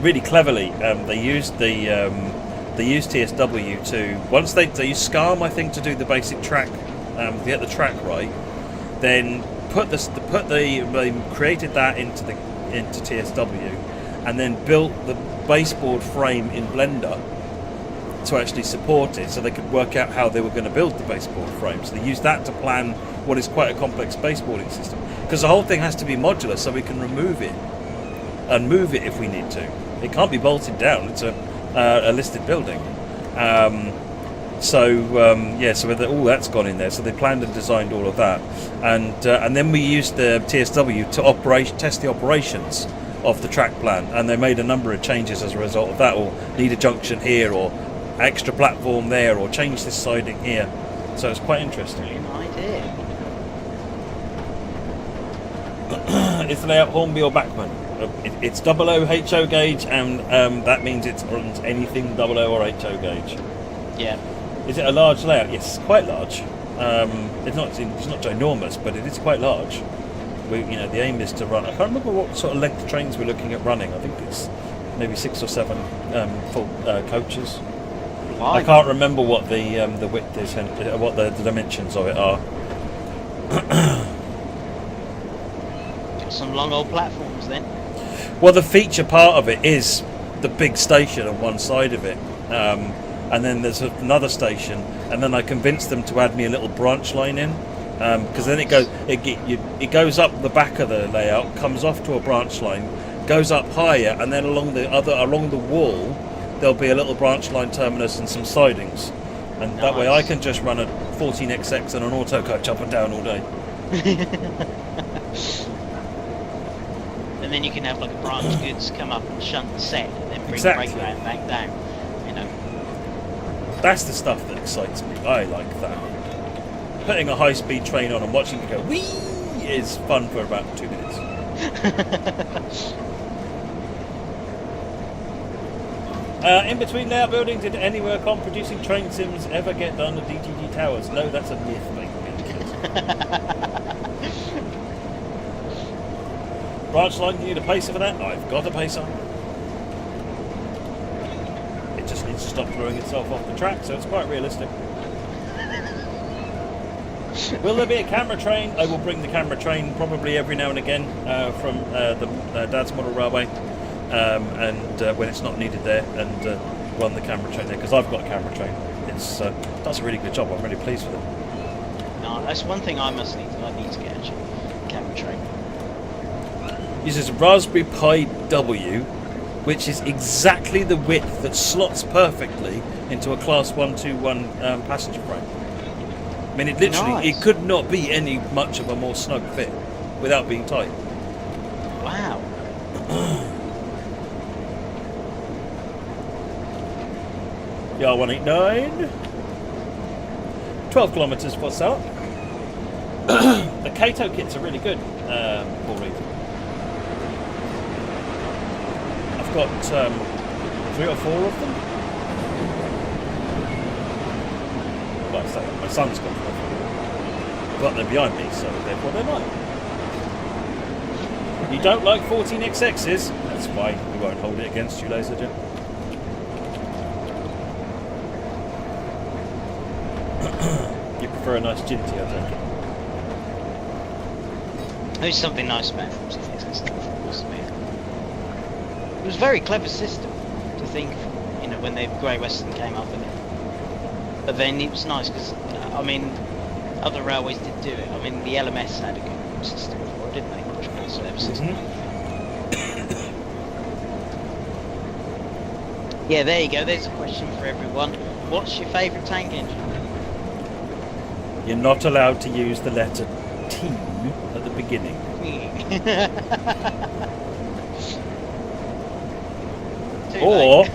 Speaker 1: really cleverly. They used TSW to once they used SCARM, I think, to do the basic track, to get the track right. Then they created that into TSW, and then built the baseboard frame in Blender to actually support it, so they could work out how they were going to build the baseboard frame. So they used that to plan what is quite a complex baseboarding system, because the whole thing has to be modular, so we can remove it and move it if we need to. It can't be bolted down. It's a listed building. So all that's gone in there. So they planned and designed all of that, and then we used the TSW to test the operations of the track plan, and they made a number of changes as a result of that, or need a junction here, or extra platform there, or change this siding here. So it's quite interesting.
Speaker 2: Brilliant idea.
Speaker 1: It's the layout Hornby or Bachmann. It's 00HO gauge, and that means it runs anything 00 or HO gauge.
Speaker 2: Yeah.
Speaker 1: Is it a large layout? Yes, quite large. It's not ginormous, but it is quite large. The aim is to run. I can't remember what sort of length trains we're looking at running. I think it's maybe 6 or 7 full coaches.
Speaker 2: Why?
Speaker 1: I can't remember what the width is and what the dimensions of it are.
Speaker 2: Got some long old platforms then.
Speaker 1: Well, the feature part of it is the big station on one side of it, and then there's another station, and then I convinced them to add me a little branch line in, because then it goes up the back of the layout, comes off to a branch line, goes up higher, and then along the wall there'll be a little branch line terminus and some sidings, and that way I can just run a 14XX and an auto coach up and down all day.
Speaker 2: And then you can have like a branch goods come up and shunt the set, and then bring
Speaker 1: Exactly.
Speaker 2: the brake van back down. You know.
Speaker 1: That's the stuff that excites me. I like that. Putting a high-speed train on and watching it go whee is fun for about 2 minutes. In between layout building, did any work on producing train sims ever get done at DTG Towers? No, that's a myth, mate. Branch line, you need a pacer for that? I've got a pacer. It just needs to stop throwing itself off the track, so it's quite realistic. Will there be a camera train? I will bring the camera train probably every now and again from the Dad's Model Railway, and when it's not needed there, and run the camera train there, because I've got a camera train. It's does a really good job. I'm really pleased with it.
Speaker 2: No, that's one thing I must need. I need to get a camera train.
Speaker 1: Uses a Raspberry Pi W, which is exactly the width that slots perfectly into a Class 121 passenger frame. I mean, it literally,
Speaker 2: Nice.
Speaker 1: it could not be any much of a more snug fit without being tight.
Speaker 2: Wow.
Speaker 1: Yeah, 189. 12 kilometres what's out. The Kato kits are really good, Paul Reed. I've got 3 or 4 of them. Well, so my son's got them. But they're behind me, so therefore they're mine. You don't like 14XXs? That's fine. We won't hold it against you, ladies and gentlemen. You prefer a nice ginty, I take it.
Speaker 2: There's something nice about 14XX stuff, of course. It was a very clever system to think of, you know, when the Great Western came up with it. But then it was nice because, I mean, other railways did do it. I mean, the LMS had a good system for it, didn't they? Much more service system. Yeah, there you go. There's a question for everyone. What's your favourite tank engine?
Speaker 1: You're not allowed to use the letter T at the beginning. Or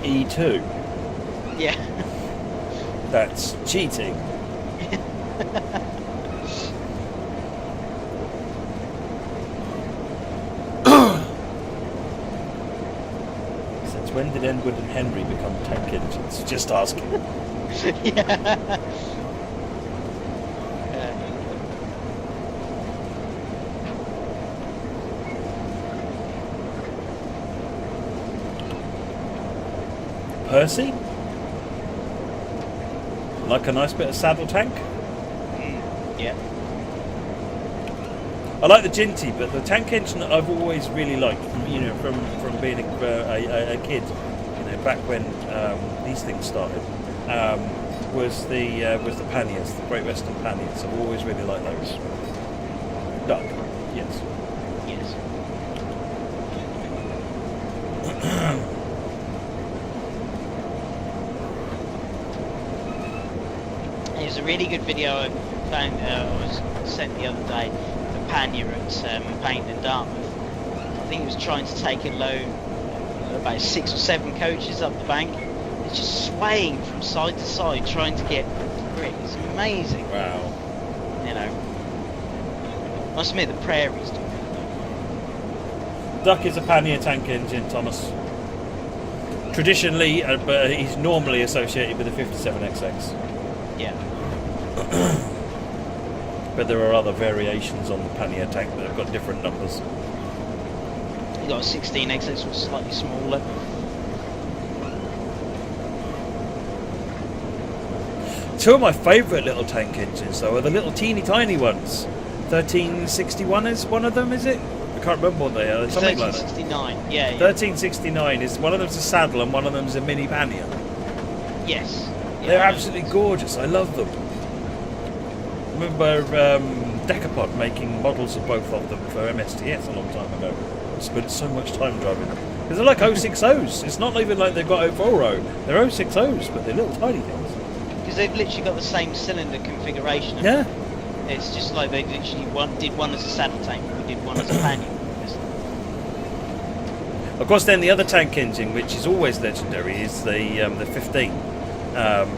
Speaker 1: E2.
Speaker 2: Yeah.
Speaker 1: That's cheating. Since when did Edward and Henry become tank engines? Just asking.
Speaker 2: Yeah.
Speaker 1: Percy? Like a nice bit of saddle tank?
Speaker 2: Yeah.
Speaker 1: I like the Ginty, but the tank engine that I've always really liked, you know, from being a kid, you know, back when these things started, was the panniers, the Great Western panniers. I've always really liked those. Duck, yes.
Speaker 2: Yes. There's a really good video I found, was sent the other day, the pannier at Paint in Dartmouth. I think it was trying to take a load, about 6 or 7 coaches up the bank. It's just swaying from side to side, trying to get grip. It's amazing.
Speaker 1: Wow.
Speaker 2: You know. Must admit the prairies do it.
Speaker 1: Duck is a pannier tank engine, Thomas. Traditionally, but he's normally associated with the 57XX.
Speaker 2: Yeah.
Speaker 1: But there are other variations on the pannier tank that have got different numbers.
Speaker 2: You got a 16XX, which is slightly smaller.
Speaker 1: Two of my favourite little tank engines, though, are the little teeny tiny ones. 1361 is one of them, is it? I can't remember what they are. Something like that.
Speaker 2: 1369, yeah.
Speaker 1: 1369 is one of them's a saddle and one of them's a mini pannier.
Speaker 2: Yes. Yeah,
Speaker 1: They're absolutely gorgeous. I love them. I remember Decapod making models of both of them for MSTS a long time ago. I spent so much time driving them. Because they're like 060s. It's not even like they've got 040. They're 060s, but they're little tiny things.
Speaker 2: Because they've literally got the same cylinder configuration.
Speaker 1: Yeah.
Speaker 2: It's just like they literally did one as a saddle tank, we did one as a pannier.
Speaker 1: Of course, then the other tank engine, which is always legendary, is the 15,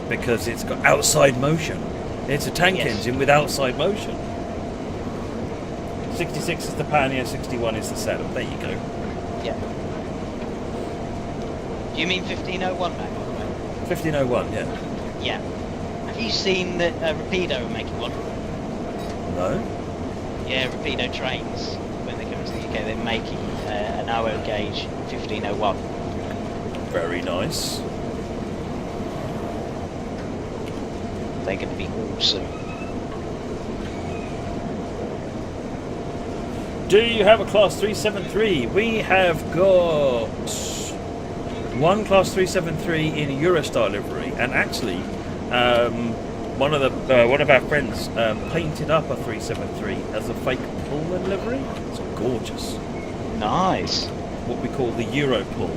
Speaker 1: because it's got outside motion. It's a tank engine with outside motion. 66 is the pannier, 61 is the saddle. There you go.
Speaker 2: Yeah. Do you mean 1501, Mac, by the way?
Speaker 1: 1501, yeah.
Speaker 2: Yeah. Have you seen that Rapido are making one?
Speaker 1: No.
Speaker 2: Yeah, Rapido trains, when they come to the UK, they're making an OO gauge 1501.
Speaker 1: Very nice.
Speaker 2: They're going to be awesome.
Speaker 1: Do you have a Class 373? We have got one Class 373 in Eurostar livery, and actually, one of our friends painted up a 373 as a fake Pullman livery. It's gorgeous.
Speaker 2: Nice.
Speaker 1: What we call the Euro Pull.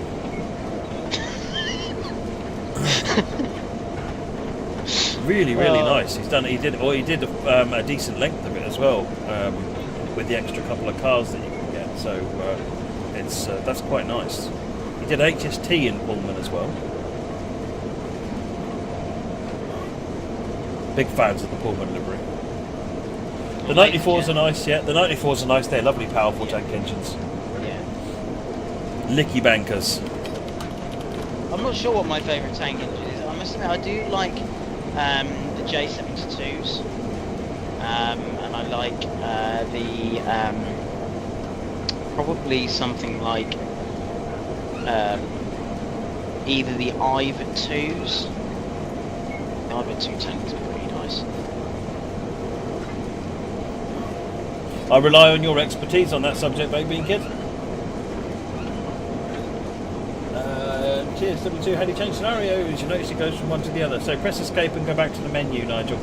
Speaker 1: Really nice. He did a decent length of it as well, with the extra couple of cars that you can get. So that's quite nice. He did HST in Pullman as well. Big fans of the Pullman livery. The 94s are nice, yeah. The 94s are nice. They're lovely, powerful tank engines.
Speaker 2: Yeah.
Speaker 1: Licky bankers.
Speaker 2: I'm not sure what my favourite tank engine is. I must admit, I do like the J72s, and I like probably something like either the Iver 2s. The Iver 2 tanks are pretty nice.
Speaker 1: I rely on your expertise on that subject, baby kid. Cheers, W2. How do you change scenarios? You notice it goes from one to the other. So press escape and go back to the menu, Nigel.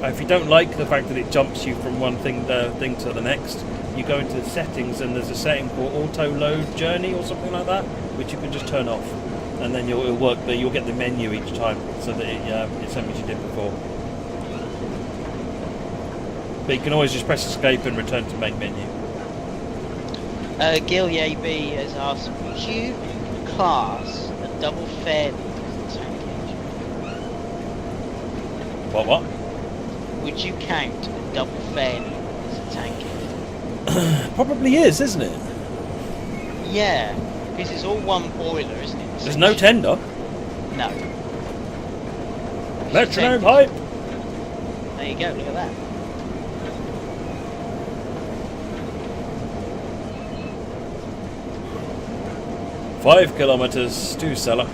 Speaker 1: If you don't like the fact that it jumps you from one thing to the next, you go into the settings and there's a setting called auto load journey or something like that, which you can just turn off, and then it'll work. You'll get the menu each time, so that it's same as you did before. But you can always just press escape and return to main menu.
Speaker 2: Gil B has asked, would you class a double fairly as a tank engine?
Speaker 1: What?
Speaker 2: Would you count a double fairly as a tank engine?
Speaker 1: Probably is, isn't it?
Speaker 2: Yeah, because it's all one boiler, isn't it?
Speaker 1: There's no tender.
Speaker 2: No.
Speaker 1: Metronome pipe.
Speaker 2: There you go, look at that.
Speaker 1: $5 kilometers to Cellar.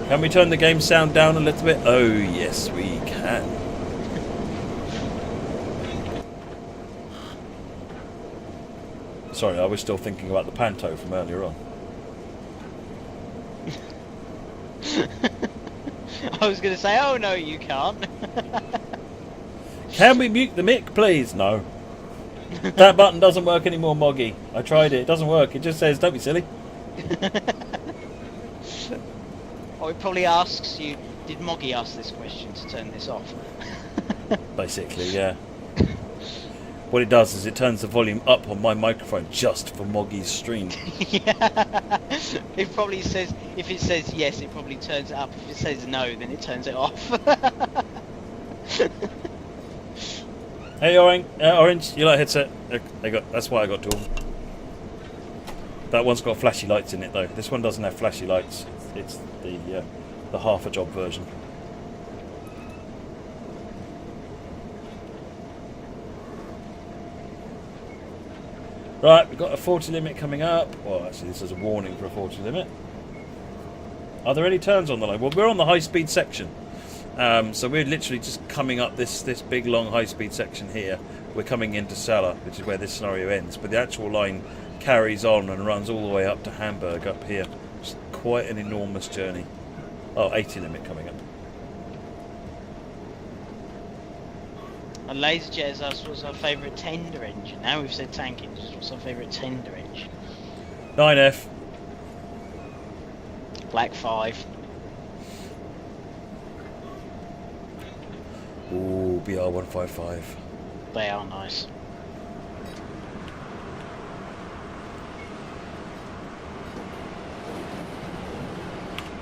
Speaker 1: Can we turn the game sound down a little bit? Oh yes, we can. Sorry, I was still thinking about the Panto from earlier on.
Speaker 2: I was going to say, oh no, you can't.
Speaker 1: Can we mute the mic, please? No. That button doesn't work anymore, Moggy. I tried it. It doesn't work. It just says, don't be silly.
Speaker 2: Or it probably asks you, did Moggy ask this question to turn this off?
Speaker 1: Basically, yeah. What it does is it turns the volume up on my microphone just for Moggy's stream.
Speaker 2: Yeah. It probably says, if it says yes, it probably turns it up. If it says no, then it turns it off.
Speaker 1: Hey, Orange, you like a headset? That's why I got two of them. That one's got flashy lights in it, though. This one doesn't have flashy lights. It's the half a job version. Right, we've got a 40 limit coming up. Well, actually, this is a warning for a 40 limit. Are there any turns on the line? Well, we're on the high-speed section. So we're literally just coming up this big, long, high-speed section here. We're coming into Celle, which is where this scenario ends. But the actual line carries on and runs all the way up to Hamburg up here. It's quite an enormous journey. Oh, 80 limit coming up.
Speaker 2: A laser jet is asked what's our favourite tender engine. Now we've said tank engines, what's our favourite tender engine?
Speaker 1: 9F.
Speaker 2: Black 5.
Speaker 1: Ooh, BR155.
Speaker 2: They are nice.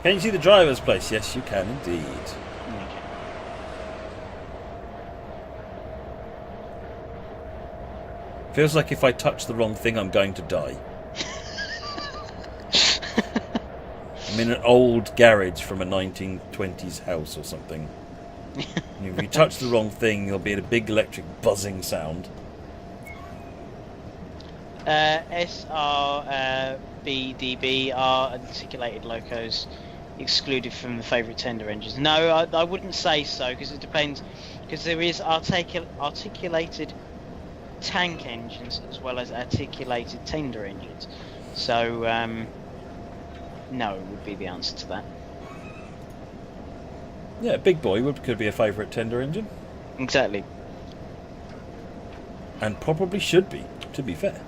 Speaker 1: Can you see the driver's place? Yes, you can indeed.
Speaker 2: Okay.
Speaker 1: Feels like if I touch the wrong thing, I'm going to die. I'm in an old garage from a 1920s house or something. If you touch the wrong thing, there'll be a big electric buzzing sound.
Speaker 2: SRBDB are articulated locos excluded from the favourite tender engines. No, I wouldn't say so, because it depends. Because there is articulated tank engines as well as articulated tender engines. So, no would be the answer to that.
Speaker 1: Yeah, Big Boy could be a favourite tender engine.
Speaker 2: Exactly.
Speaker 1: And probably should be, to be fair.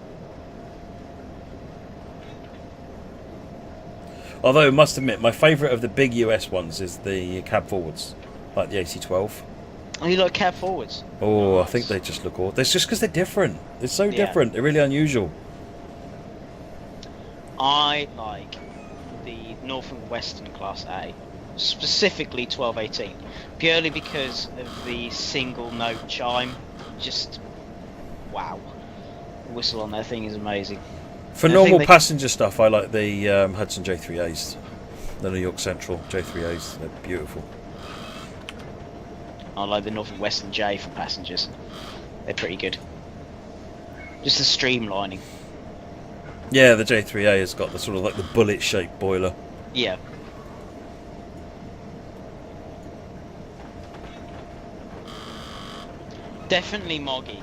Speaker 1: Although I must admit, my favourite of the big US ones is the cab forwards, like the AC-12.
Speaker 2: Oh, you like cab forwards?
Speaker 1: Oh,
Speaker 2: Nice.
Speaker 1: I think they just look awesome. It's just because they're different. They're so different. They're really unusual.
Speaker 2: I like the Norfolk Western Class A, specifically 1218, purely because of the single note chime. Just wow, the whistle on that thing is amazing.
Speaker 1: For
Speaker 2: And I
Speaker 1: normal
Speaker 2: think
Speaker 1: passenger stuff, I like the Hudson J3As, the New York Central J3As. They're beautiful.
Speaker 2: I like the Norfolk Western J for passengers. They're pretty good. Just the streamlining.
Speaker 1: Yeah, the J3A has got the sort of like the bullet-shaped boiler.
Speaker 2: Yeah. Definitely Moggy.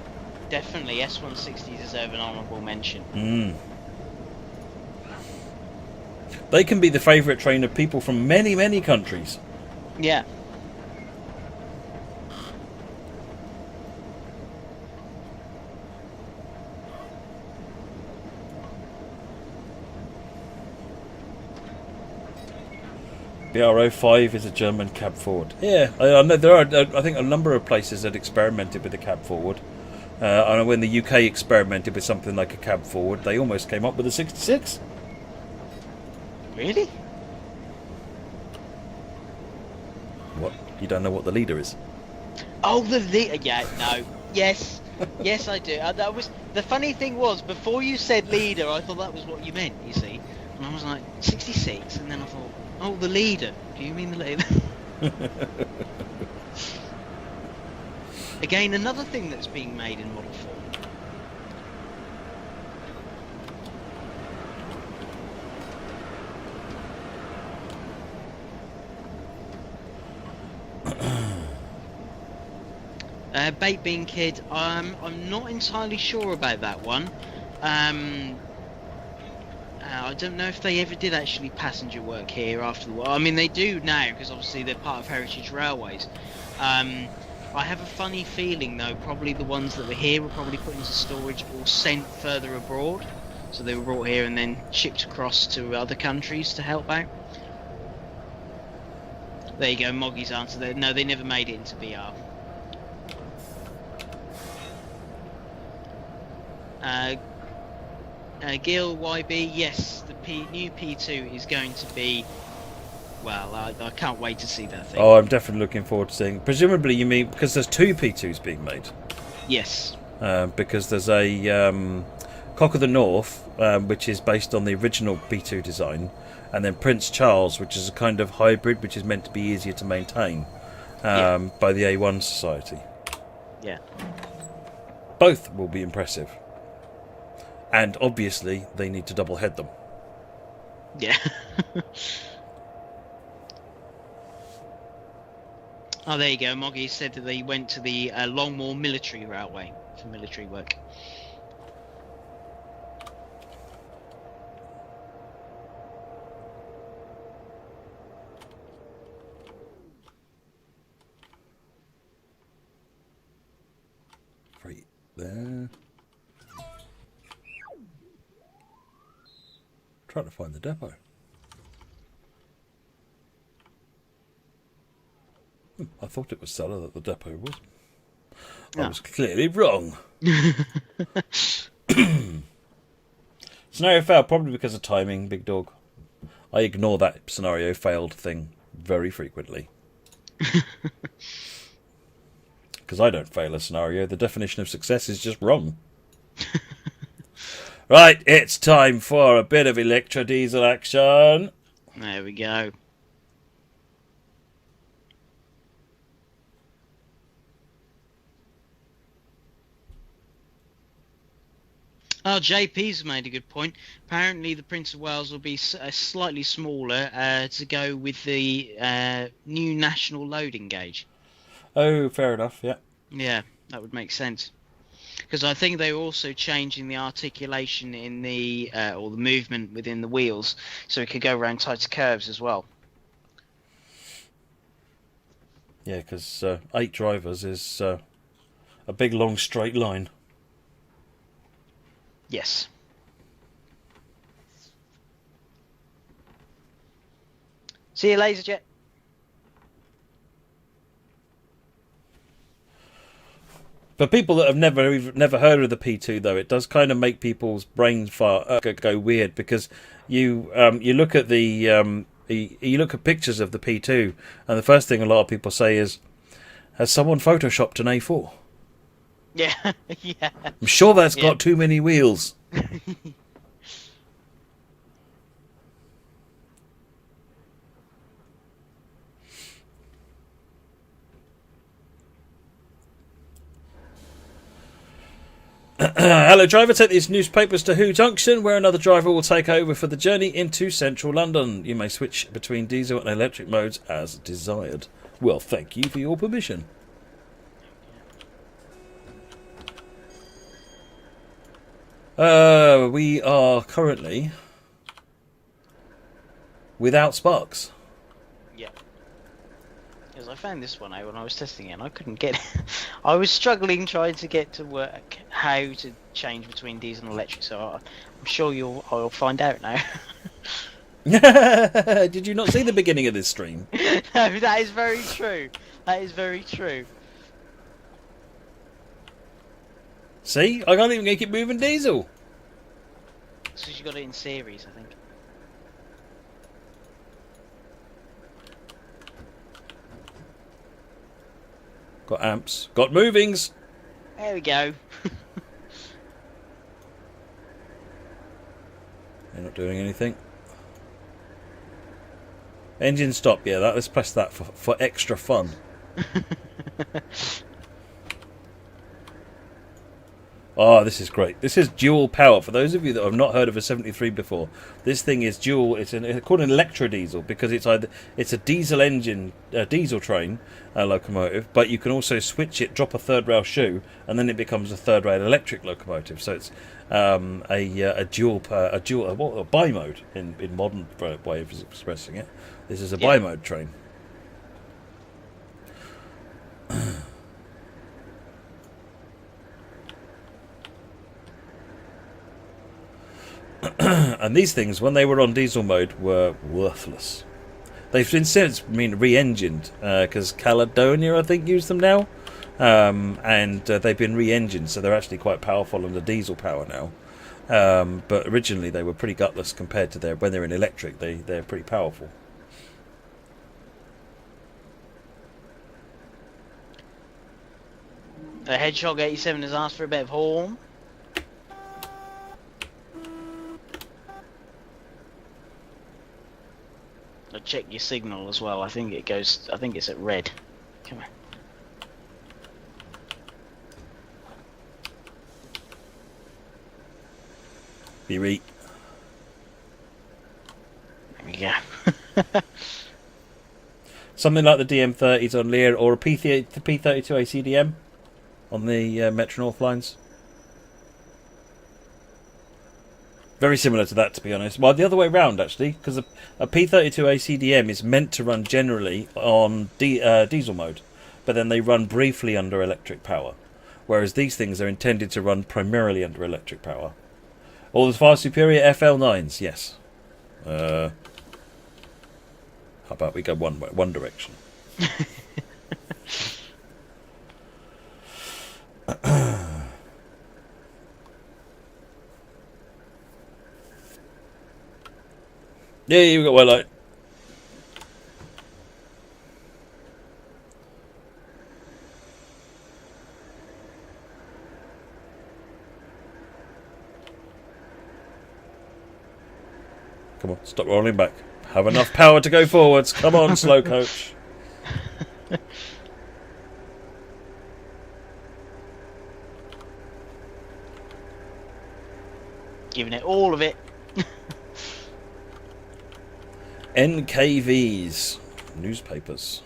Speaker 2: Definitely S160 deserve an honourable mention.
Speaker 1: They can be the favourite train of people from many, many countries.
Speaker 2: Yeah.
Speaker 1: BR05 is a German cab forward. Yeah, I know there are. I think a number of places that experimented with the cab forward. I know when the UK experimented with something like a cab forward, they almost came up with a 66.
Speaker 2: Really?
Speaker 1: What? You don't know what the leader is?
Speaker 2: Oh, the leader. Yeah, no. Yes. Yes, I do. That was the funny thing was before you said leader, I thought that was what you meant. You see, and I was like 66, and then I thought, oh, the leader. Do you mean the leader? Again, another thing that's being made in model form. Bait Bean Kid, I'm not entirely sure about that one. I don't know if they ever did actually passenger work here after the war. I mean, they do now because obviously they're part of Heritage Railways. I have a funny feeling though, probably the ones that were here were probably put into storage or sent further abroad. So they were brought here and then shipped across to other countries to help out. There you go, Moggy's answer there. No, they never made it into BR. Gil YB, yes, the new P2 is going to be, well, I can't wait to see that thing.
Speaker 1: Oh, I'm definitely looking forward to seeing. Presumably, you mean because there's two P2s being made?
Speaker 2: Yes.
Speaker 1: Because there's a Cock of the North, which is based on the original P2 design, and then Prince Charles, which is a kind of hybrid, which is meant to be easier to maintain by the A1 Society.
Speaker 2: Yeah.
Speaker 1: Both will be impressive. and obviously they need to double head them.
Speaker 2: Yeah. Oh, there you go. Moggy said that they went to the Longmoor Military Railway for military work.
Speaker 1: Right there. Trying to find the depot. I thought it was Cellar that the depot was. I was clearly wrong. Scenario failed, probably because of timing, Big Dog. I ignore that scenario failed thing very frequently. Because I don't fail a scenario. The definition of success is just wrong. Right, it's time for a bit of electro-diesel action.
Speaker 2: There we go. Oh, JP's made a good point. Apparently the Prince of Wales will be slightly smaller to go with the new national loading gauge.
Speaker 1: Oh, fair enough, yeah.
Speaker 2: Yeah, that would make sense. Because I think they were also changing the articulation in the or the movement within the wheels, so it could go around tighter curves as well.
Speaker 1: Yeah, because 8 drivers is a big long straight line.
Speaker 2: Yes. See you, Laserjet.
Speaker 1: For people that have never heard of the P2, though, it does kind of make people's brains go weird, because you look at you look at pictures of the P2, and the first thing a lot of people say is, "Has someone photoshopped an A4?"
Speaker 2: Yeah, yeah.
Speaker 1: I'm sure that's got too many wheels. Hello, driver. Take these newspapers to Who Junction, where another driver will take over for the journey into central London. You may switch between diesel and electric modes as desired. Well, thank you for your permission. We are currently without sparks.
Speaker 2: Yeah. Because I found this one out when I was testing it and I couldn't get it. I was struggling trying to get to work how to change between diesel and electric, so I'm sure I'll find out now.
Speaker 1: Did you not see the beginning of this stream?
Speaker 2: No, that is very true. That is very true.
Speaker 1: See? I can't even make it moving diesel.
Speaker 2: So you got it in series, I think.
Speaker 1: Got amps. Got movings.
Speaker 2: There we go.
Speaker 1: They're not doing anything. Engine stop. Yeah, let's press that for extra fun. Oh, this is great. This is dual power. For those of you that have not heard of a 73 before, this thing is dual. It's called an electrodiesel because it's a diesel engine, diesel train locomotive, but you can also switch it, drop a third rail shoe, and then it becomes a third rail electric locomotive. So it's a bi-mode in modern way of expressing it. This is a bi-mode train. And these things, when they were on diesel mode, were worthless. They've been since been re-engined because Caledonia, I think, use them now, and they've been re-engined, so they're actually quite powerful under diesel power now. But originally, they were pretty gutless compared to when they're in electric. They're pretty powerful.
Speaker 2: The Hedgehog 87 has asked for a bit of horn. I'll check your signal as well. I think it's at red. Come on.
Speaker 1: Beep.
Speaker 2: There we go.
Speaker 1: Something like the DM30s on Lear or a P32 ACDM on the Metro North lines. Very similar to that, to be honest. Well, the other way round, actually, because a P32 ACDM is meant to run generally on diesel mode, but then they run briefly under electric power, whereas these things are intended to run primarily under electric power. All the far superior FL9s, yes. How about we go one direction? Yeah, you've got white light. Come on, stop rolling back. Have enough power to go forwards. Come on, slow coach.
Speaker 2: Giving it all of it.
Speaker 1: NKVs. Newspapers.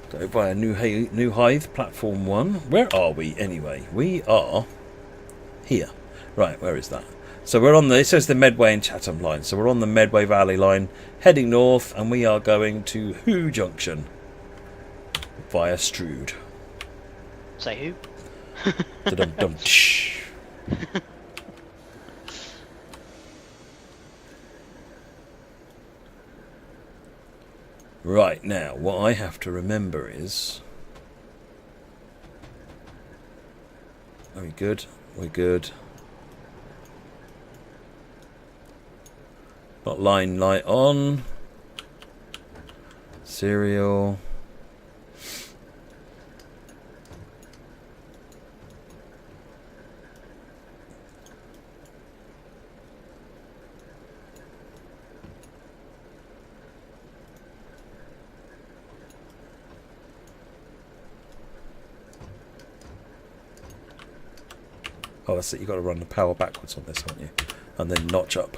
Speaker 1: Go by a new Hive, platform 1. Where are we anyway? We are here. Right, where is that? So we're on it says the Medway and Chatham line. So we're on the Medway Valley line, heading north, and we are going to Who Junction via Strood.
Speaker 2: Say who?
Speaker 1: Da-dum-dum. Right, now, what I have to remember is... Are we good? We're good. Got line light on. Serial. Oh, that's it. You've got to run the power backwards on this, haven't you? And then notch up.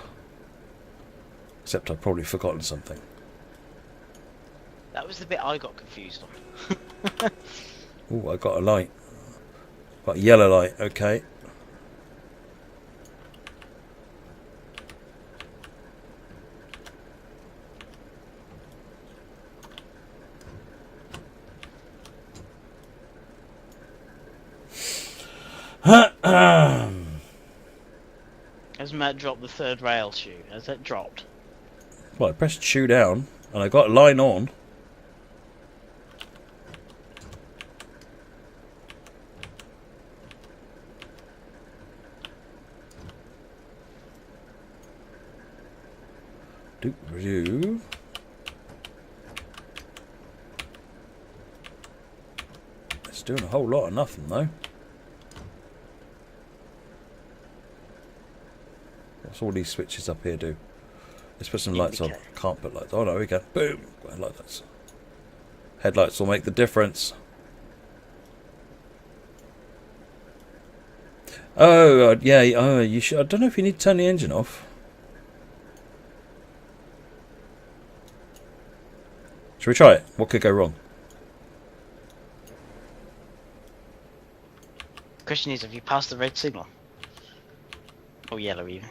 Speaker 1: Except I've probably forgotten something.
Speaker 2: That was the bit I got confused on.
Speaker 1: Oh, I got a light. Got a yellow light. Okay.
Speaker 2: Has Matt dropped the third rail shoe? Has that dropped?
Speaker 1: Well, I pressed shoe down, and I got a line on. Do. It's doing a whole lot of nothing, though. What's all these switches up here do? Let's put some lights on. Can't put lights on. Oh, no, we go. Boom. Headlights. Headlights will make the difference. Oh, yeah. Oh, you should. I don't know if you need to turn the engine off. Should we try it? What could go wrong?
Speaker 2: Question is, have you passed the red signal? Or yellow even?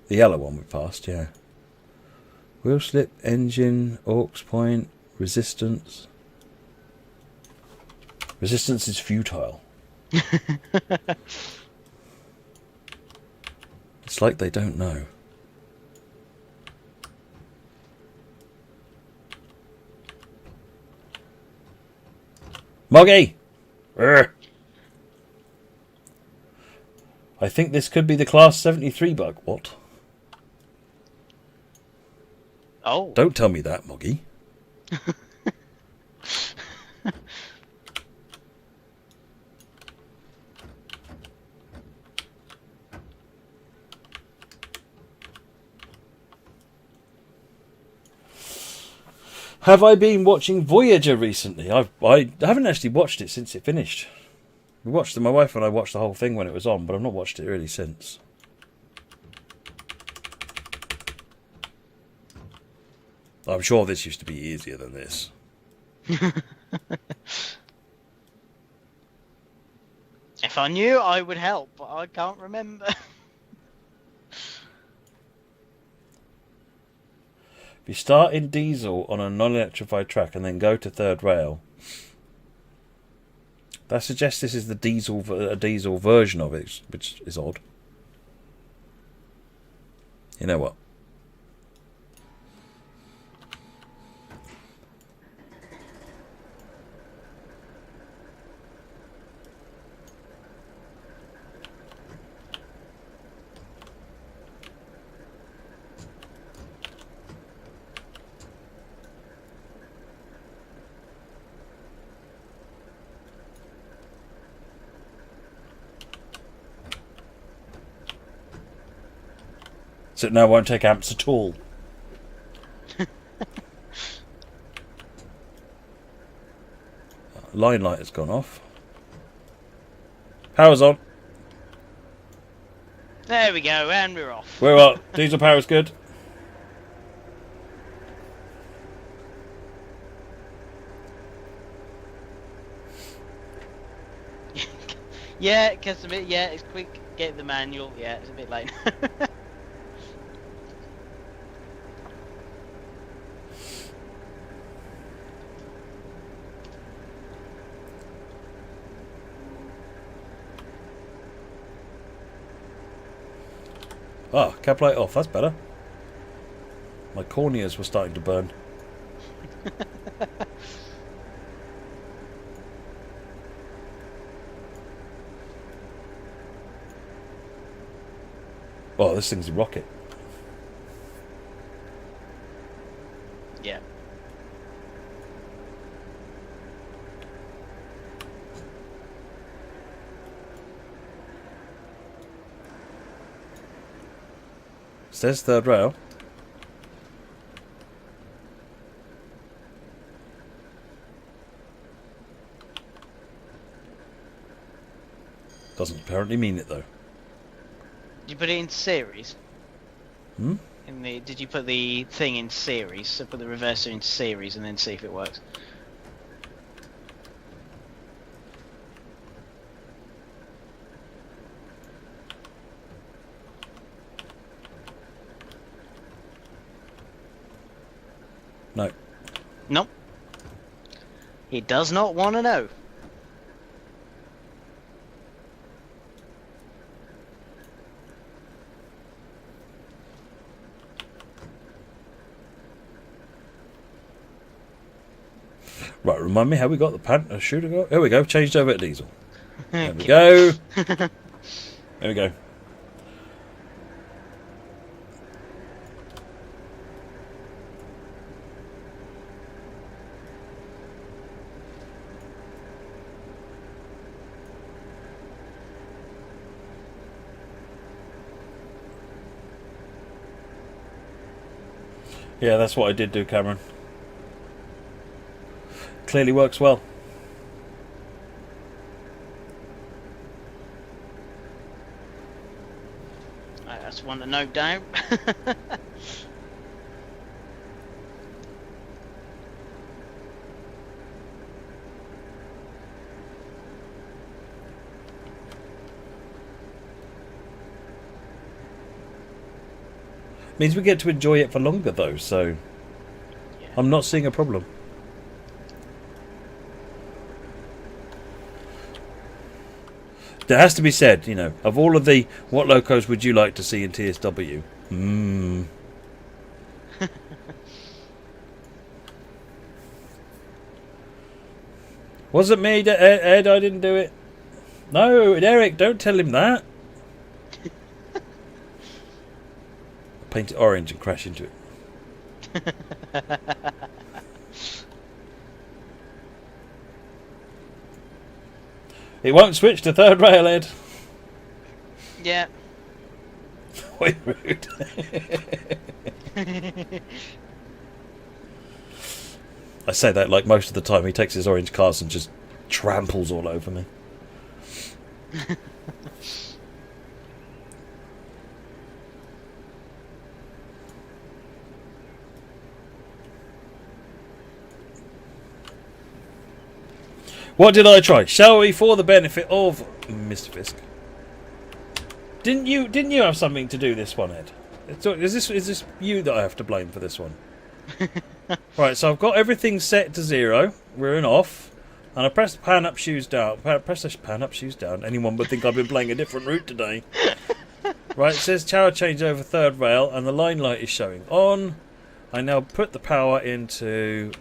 Speaker 1: The yellow one we passed, yeah. Wheel slip, engine, aux point, resistance. Resistance is futile. It's like they don't know. Moggy! Urgh. I think this could be the Class 73 bug. What?
Speaker 2: Oh.
Speaker 1: Don't tell me that, Moggy. Have I been watching Voyager recently? I haven't actually watched it since it finished. We watched it. My wife and I watched the whole thing when it was on, but I've not watched it really since. I'm sure this used to be easier than this.
Speaker 2: If I knew, I would help, but I can't remember.
Speaker 1: If you start in diesel on a non-electrified track and then go to third rail, that suggests this is the diesel version of it, which is odd. You know what? So now won't take amps at all. Line light has gone off. Power's on.
Speaker 2: There we go, and we're off.
Speaker 1: We're up. Diesel power's good.
Speaker 2: Yeah, because a bit. Yeah, it's quick. Get the manual. Yeah, it's a bit late.
Speaker 1: Ah, cap light off. That's better. My corneas were starting to burn. Oh, this thing's a rocket.
Speaker 2: Yeah.
Speaker 1: Says third rail. Doesn't apparently mean it though.
Speaker 2: Did you put it in series?
Speaker 1: Hmm?
Speaker 2: Did you put the thing in series? So put the reverser in series and then see if it works.
Speaker 1: No.
Speaker 2: Nope. He does not want to know.
Speaker 1: Right, remind me how we got the Panther shooter go. Here we go, changed over to diesel. There we go. There we go. Yeah, that's what I did do, Cameron. Clearly works well.
Speaker 2: Right, that's one to note down.
Speaker 1: Means we get to enjoy it for longer though, so
Speaker 2: Yeah.
Speaker 1: I'm not seeing a problem. There has to be said, you know, of all of the what locos would you like to see in TSW? Wasn't me, Ed, I didn't do it. No, Eric, don't tell him that. Paint it orange and crash into it. It won't switch to third rail, Ed.
Speaker 2: Yeah.
Speaker 1: Wait, rude. I say that like most of the time he takes his orange cars and just tramples all over me. What did I try? Shall we, for the benefit of Mr. Fisk? Didn't you have something to do this one, Ed? Is this you that I have to blame for this one? Right, so I've got everything set to 0. We're in off, and I press the pan up, shoes down. Press the pan up, shoes down. Anyone would think I've been playing a different route today. Right, it says tower change over 3rd rail, and the line light is showing on. I now put the power into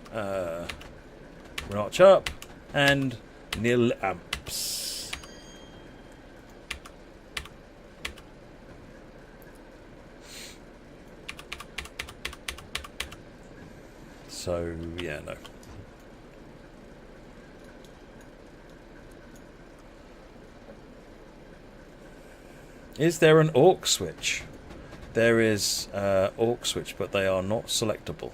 Speaker 1: notch up and nil amps. So yeah, no. Is there an aux switch? There is aux switch, but they are not selectable.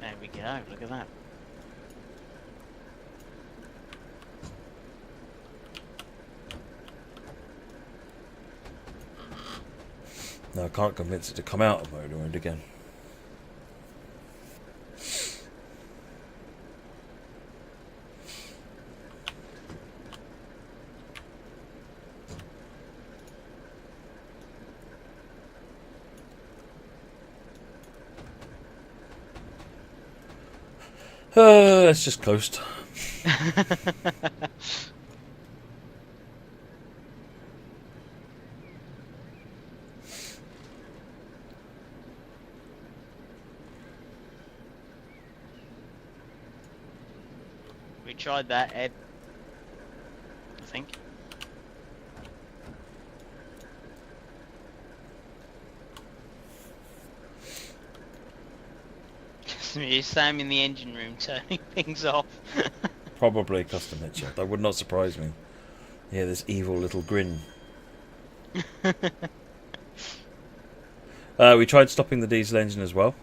Speaker 2: There we go, look at that.
Speaker 1: No, I can't convince it to come out of mode again. Let's just coast.
Speaker 2: We tried that, Ed. I think. It's Sam in the engine room turning things off.
Speaker 1: Probably custom headshot. That would not surprise me. Yeah, this evil little grin. We tried stopping the diesel engine as well.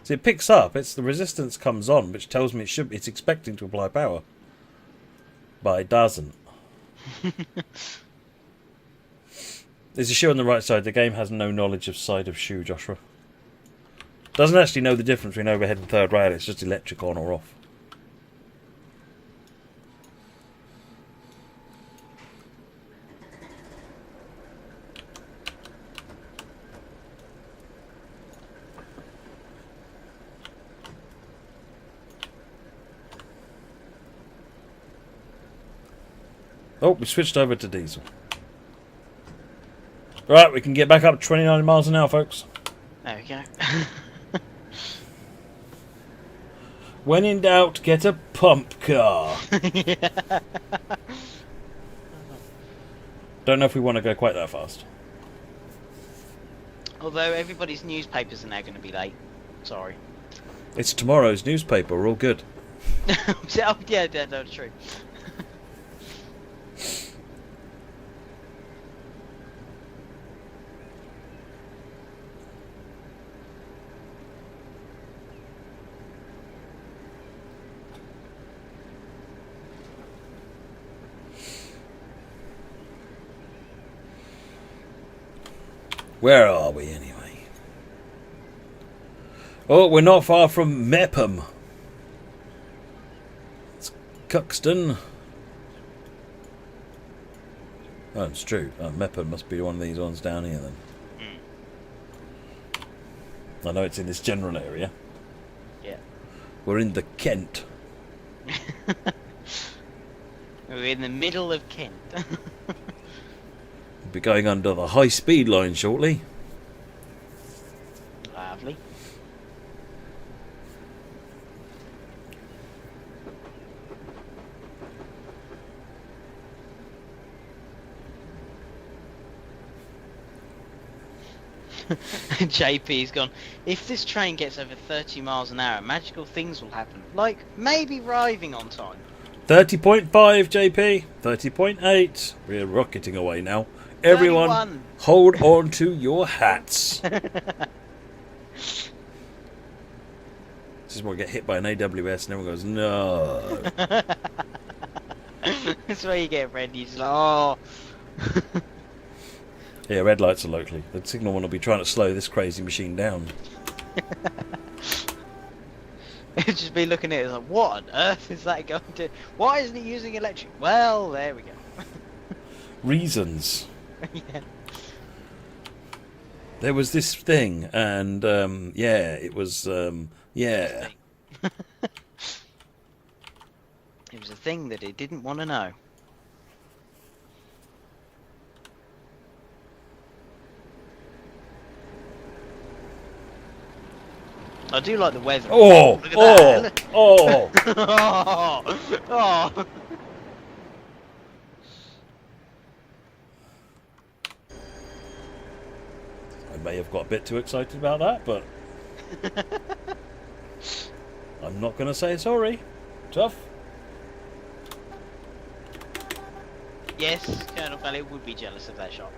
Speaker 1: So it picks up. It's the resistance comes on, which tells me it's expecting to apply power, but it doesn't. There's a shoe on the right side. The game has no knowledge of side of shoe, Joshua. Doesn't actually know the difference between overhead and 3rd rail. It's just electric on or off. Oh, we switched over to diesel. Right, we can get back up to 29 miles an hour, folks.
Speaker 2: There we go.
Speaker 1: When in doubt, get a pump car.
Speaker 2: Yeah.
Speaker 1: Don't know if we want to go quite that fast.
Speaker 2: Although everybody's newspapers are now going to be late. Sorry.
Speaker 1: It's tomorrow's newspaper. We're all good.
Speaker 2: Oh, yeah, that's true.
Speaker 1: Where are we, anyway? Oh, we're not far from Mepham. It's Cuxton. Oh, it's true. Oh, Mepham must be one of these ones down here, then. I know it's in this general area.
Speaker 2: Yeah.
Speaker 1: We're in the Kent.
Speaker 2: We're in the middle of Kent.
Speaker 1: We'll be going under the high-speed line shortly.
Speaker 2: Lovely. JP's gone, if this train gets over 30 miles an hour, magical things will happen. Like, maybe arriving on time.
Speaker 1: 30.5, JP. 30.8. We're rocketing away now. Everyone,
Speaker 2: 31.
Speaker 1: hold on to your hats. This is where I get hit by an AWS and everyone goes, no.
Speaker 2: That's where you get red, you're just like, oh.
Speaker 1: Yeah, red lights are locally. The signal one will be trying to slow this crazy machine down.
Speaker 2: It'd just be looking at it like, what on earth is that going to... Why isn't it using electric? Well, there we go.
Speaker 1: Reasons.
Speaker 2: Yeah.
Speaker 1: There was this thing, and yeah, it was yeah.
Speaker 2: It was a thing that it didn't want to know. I do like the weather.
Speaker 1: Oh,
Speaker 2: Look at
Speaker 1: oh,
Speaker 2: that.
Speaker 1: oh.
Speaker 2: Oh.
Speaker 1: I may have got a bit too excited about that, but I'm not going to say sorry. Tough.
Speaker 2: Yes, Colonel Valley would be jealous of that shot.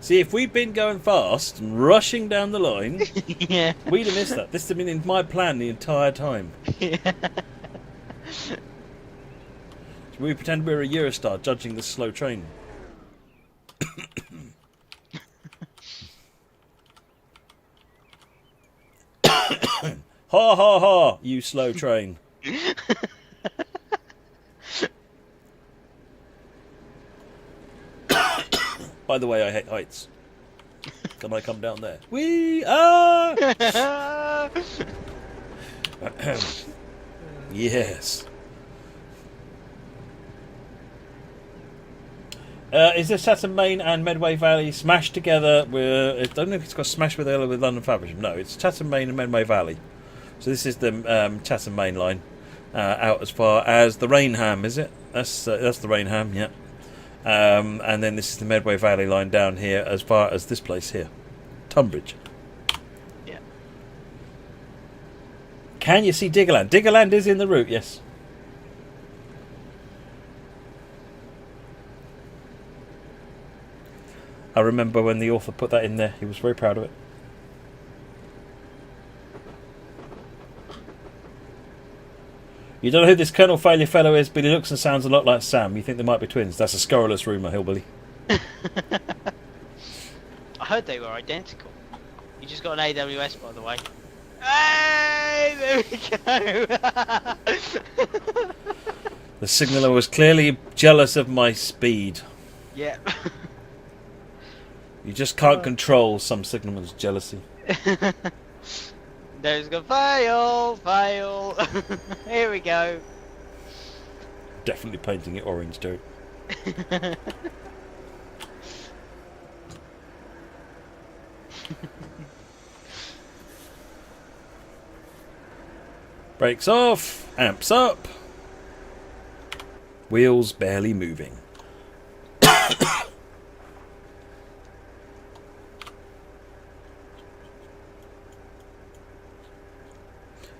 Speaker 1: See, if we'd been going fast and rushing down the line,
Speaker 2: Yeah.
Speaker 1: we'd have missed that. This had been in my plan the entire time.
Speaker 2: Yeah.
Speaker 1: We pretend we're a Eurostar judging this slow train. Ha ha ha, you slow train. By the way, I hate heights. Can I come down there? Wee! Ah! Yes. Is this Chatham Main and Medway Valley smashed together? I don't know if it's got smashed with London Faversham. No, it's Chatham Main and Medway Valley. So this is the Chatham Main line out as far as the Rainham, is it? That's the Rainham, yeah. And then this is the Medway Valley line down here as far as this place here, Tunbridge.
Speaker 2: Yeah.
Speaker 1: Can you see Diggerland? Diggerland is in the route, yes. I remember when the author put that in there, he was very proud of it. You don't know who this Colonel Failure fellow is, but he looks and sounds a lot like Sam. You think they might be twins. That's a scurrilous rumour, hillbilly.
Speaker 2: I heard they were identical. You just got an AWS, by the way. Hey, there we go.
Speaker 1: The signaller was clearly jealous of my speed.
Speaker 2: Yeah.
Speaker 1: You just can't control some signalman's jealousy.
Speaker 2: There's gonna fail. Here we go.
Speaker 1: Definitely painting it orange, dude. Brakes off, amps up. Wheels barely moving.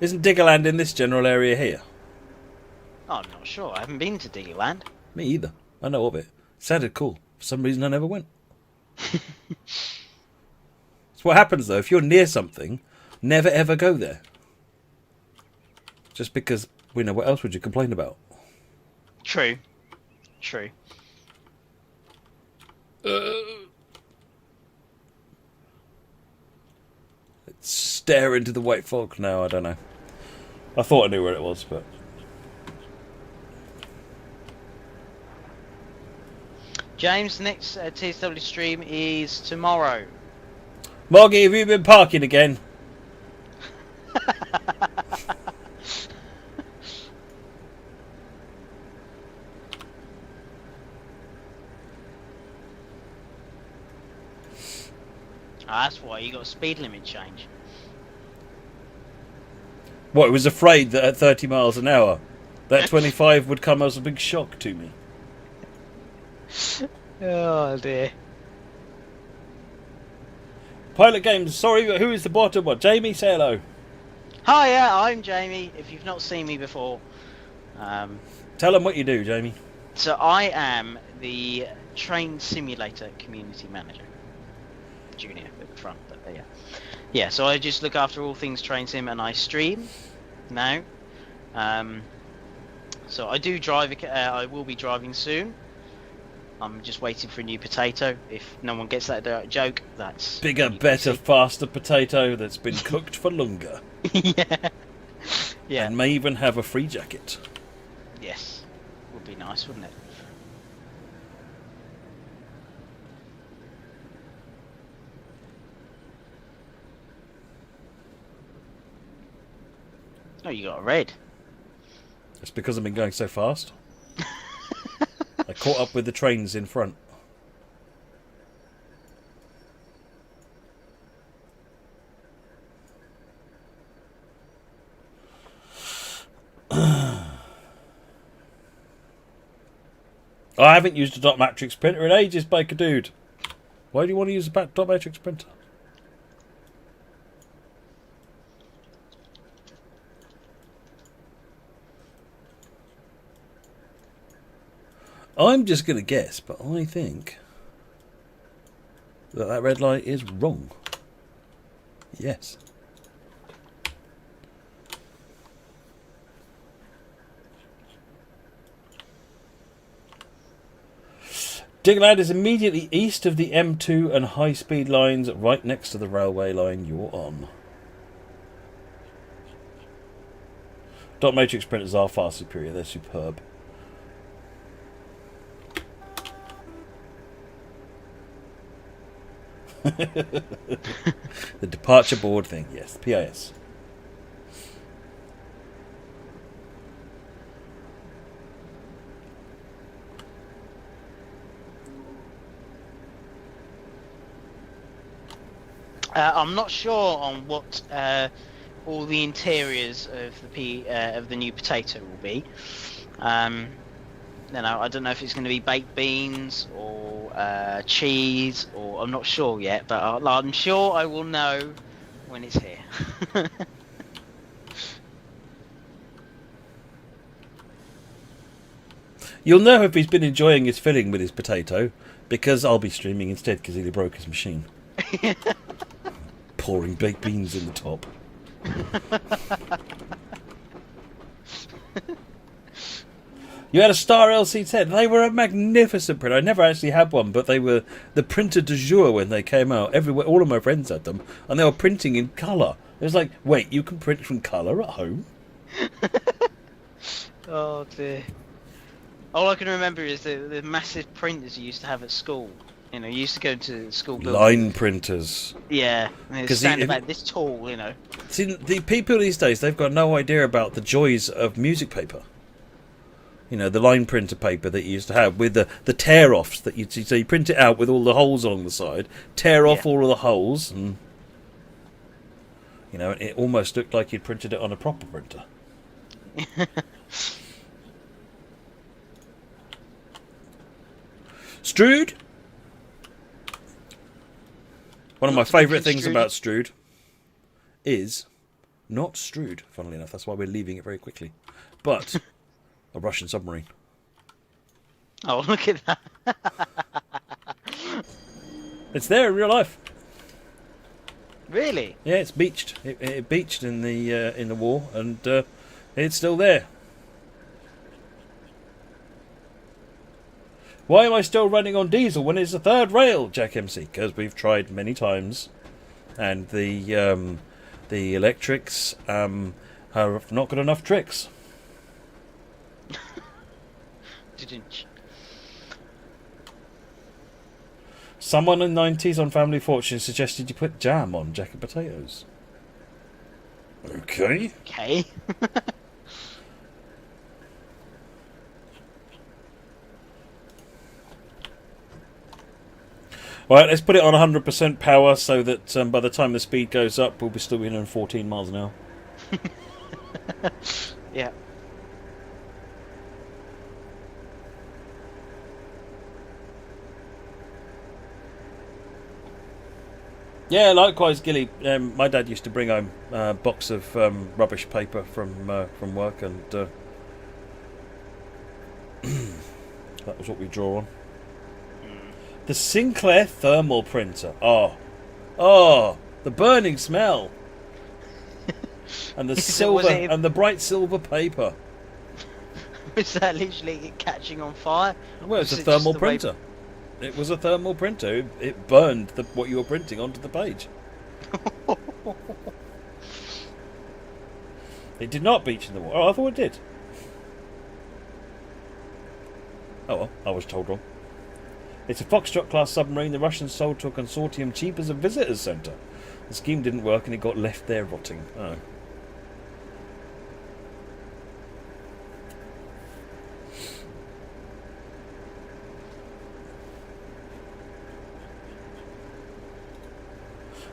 Speaker 1: Isn't Diggerland in this general area here?
Speaker 2: I'm not sure. I haven't been to Diggerland.
Speaker 1: Me either. I know of it. Sounded cool. For some reason I never went. It's what happens though. If you're near something, never ever go there. Just because, what else would you complain about?
Speaker 2: True.
Speaker 1: Let's stare into the white fog now. I don't know. I thought I knew where it was, but...
Speaker 2: James, the next TSW stream is tomorrow.
Speaker 1: Moggy, have you been parking again?
Speaker 2: That's why you got a speed limit change.
Speaker 1: What, it was afraid that at 30 miles an hour, that 25 would come as a big shock to me.
Speaker 2: Oh dear.
Speaker 1: Pilot Games, sorry, but who is the bottom one? Jamie, say hello.
Speaker 2: Hiya, I'm Jamie, if you've not seen me before.
Speaker 1: Tell them what you do, Jamie.
Speaker 2: So I am the Train Simulator Community Manager. Junior at the front, but yeah. Yeah, so I just look after all things Train Sim, and I stream now. So I do drive, I will be driving soon. I'm just waiting for a new potato. If no one gets that joke, that's...
Speaker 1: Bigger, better, faster potato that's been cooked for longer.
Speaker 2: Yeah. Yeah.
Speaker 1: And may even have a free jacket.
Speaker 2: Yes. Would be nice, wouldn't it? Oh, you got a red.
Speaker 1: It's because I've been going so fast. I caught up with the trains in front. I haven't used a dot matrix printer in ages, Baker Dude. Why do you want to use a dot matrix printer? I'm just going to guess, but I think that red light is wrong. Yes. Diggerland is immediately east of the M2 and high-speed lines, right next to the railway line you're on. Dot matrix printers are far superior. They're superb. The departure board thing, yes, PIS.
Speaker 2: I'm not sure on what all the interiors of the new potato will be. I don't know if it's going to be baked beans or cheese, or I'm not sure yet. But I'm sure I will know when it's here.
Speaker 1: You'll know if he's been enjoying his filling with his potato, because I'll be streaming instead because he broke his machine. Pouring baked beans in the top. You had a Star LC10. They were a magnificent printer. I never actually had one, but they were the printer du jour when they came out. Everywhere, all of my friends had them, and they were printing in colour. It was like, wait, you can print from colour at home?
Speaker 2: Oh dear. All I can remember is the massive printers you used to have at school. You know, you used to go to school buildings.
Speaker 1: Line printers.
Speaker 2: Yeah, and they stand about this tall, you know.
Speaker 1: See, the people these days, they've got no idea about the joys of music paper. You know, the line printer paper that you used to have with the tear-offs that you so you print it out with all the holes along the side, tear off all of the holes, and you know, it almost looked like you'd printed it on a proper printer. Strood. One of my favourite things about Strood is not Strood, funnily enough. That's why we're leaving it very quickly. But a Russian submarine.
Speaker 2: Oh, look at that.
Speaker 1: It's there in real life.
Speaker 2: Really?
Speaker 1: Yeah, it's beached. It beached in the war, and it's still there. Why am I still running on diesel when it's a third rail, Jack MC? Because we've tried many times, and the electrics have not got enough tricks.
Speaker 2: Didn't.
Speaker 1: Someone in the 90s on Family Fortune suggested you put jam on jacket potatoes. Okay.
Speaker 2: Okay.
Speaker 1: Right, let's put it on 100% power so that by the time the speed goes up, we'll be still being on 14 miles an hour.
Speaker 2: Yeah.
Speaker 1: Yeah, likewise, Gilly. My dad used to bring home a box of rubbish paper from work, and that was what we draw on. The Sinclair thermal printer. Oh, the burning smell, and the silver and the bright silver paper.
Speaker 2: Was that literally it catching on fire?
Speaker 1: Well, it's a thermal printer. It was a thermal printer. It burned what you were printing onto the page. It did not beach in the water. Oh, I thought it did. Oh well, I was told wrong. It's a Foxtrot-class submarine the Russians sold to a consortium cheap as a visitors centre. The scheme didn't work and it got left there rotting. Oh.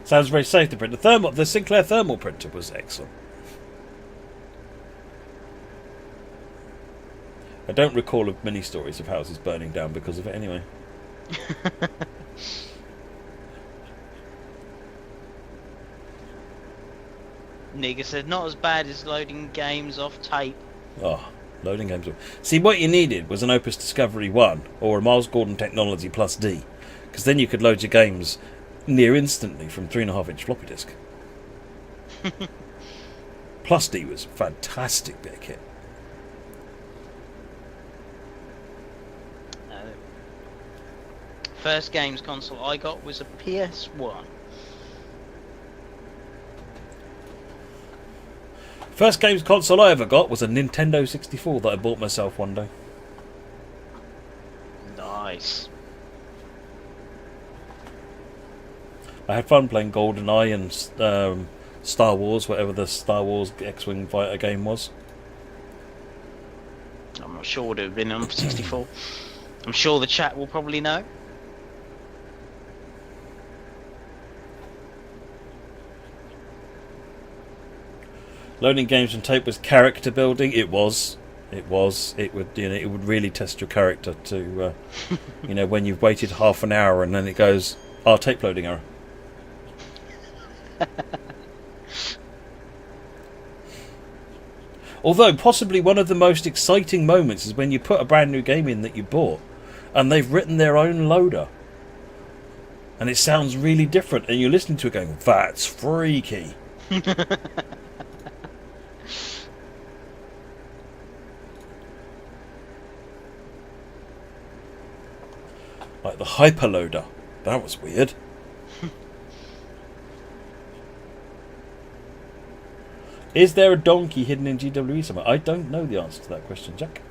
Speaker 1: Sounds very safe to print. The Sinclair thermal printer was excellent. I don't recall of many stories of houses burning down because of it anyway.
Speaker 2: Nigga said not as bad as loading games off tape.
Speaker 1: Oh, loading games off. See, what you needed was an Opus Discovery 1 or a Miles Gordon Technology Plus D, because then you could load your games near instantly from 3.5-inch floppy disk. Plus D was a fantastic bit of kit.
Speaker 2: First games console I got was a PS1.
Speaker 1: First games console I ever got was a Nintendo 64 that I bought myself one day.
Speaker 2: Nice.
Speaker 1: I had fun playing GoldenEye and Star Wars, whatever the Star Wars X-Wing fighter game was.
Speaker 2: I'm not sure what it would have been on 64. I'm sure the chat will probably know.
Speaker 1: Loading games on tape was character building. It was. It would, it would really test your character to, when you've waited half an hour and then it goes, tape loading error. Although possibly one of the most exciting moments is when you put a brand new game in that you bought, and they've written their own loader, and it sounds really different, and you're listening to it going, "That's freaky." Like the hyperloader. That was weird. Is there a donkey hidden in GWE somewhere? I don't know the answer to that question, Jack.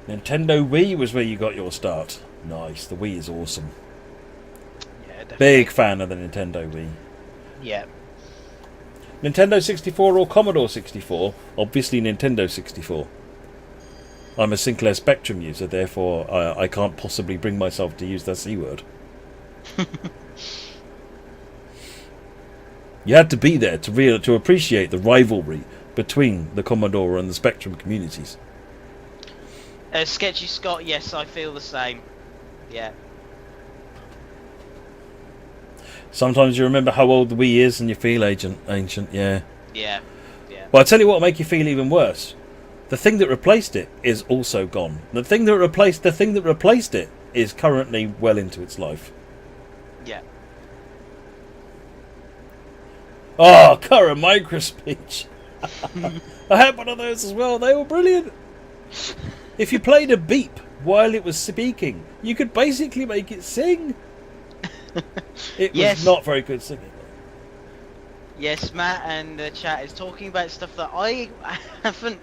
Speaker 1: Nintendo Wii was where you got your start. Nice, the Wii is awesome.
Speaker 2: Yeah, definitely.
Speaker 1: Big fan of the Nintendo Wii.
Speaker 2: Yeah.
Speaker 1: Nintendo 64 or Commodore 64? Obviously Nintendo 64. I'm a Sinclair Spectrum user, therefore I can't possibly bring myself to use that C word. You had to be there to appreciate the rivalry between the Commodore and the Spectrum communities.
Speaker 2: Sketchy Scott, yes, I feel the same. Yeah.
Speaker 1: Sometimes you remember how old the Wii is and you feel ancient, yeah.
Speaker 2: Yeah. Yeah.
Speaker 1: Well, I tell you what will make you feel even worse. The thing that replaced it is also gone. The thing that replaced it is currently well into its life.
Speaker 2: Yeah.
Speaker 1: Oh, current microspeech. I had one of those as well. They were brilliant. If you played a beep while it was speaking, you could basically make it sing. It was not very good singing.
Speaker 2: Yes, Matt and the chat is talking about stuff that I haven't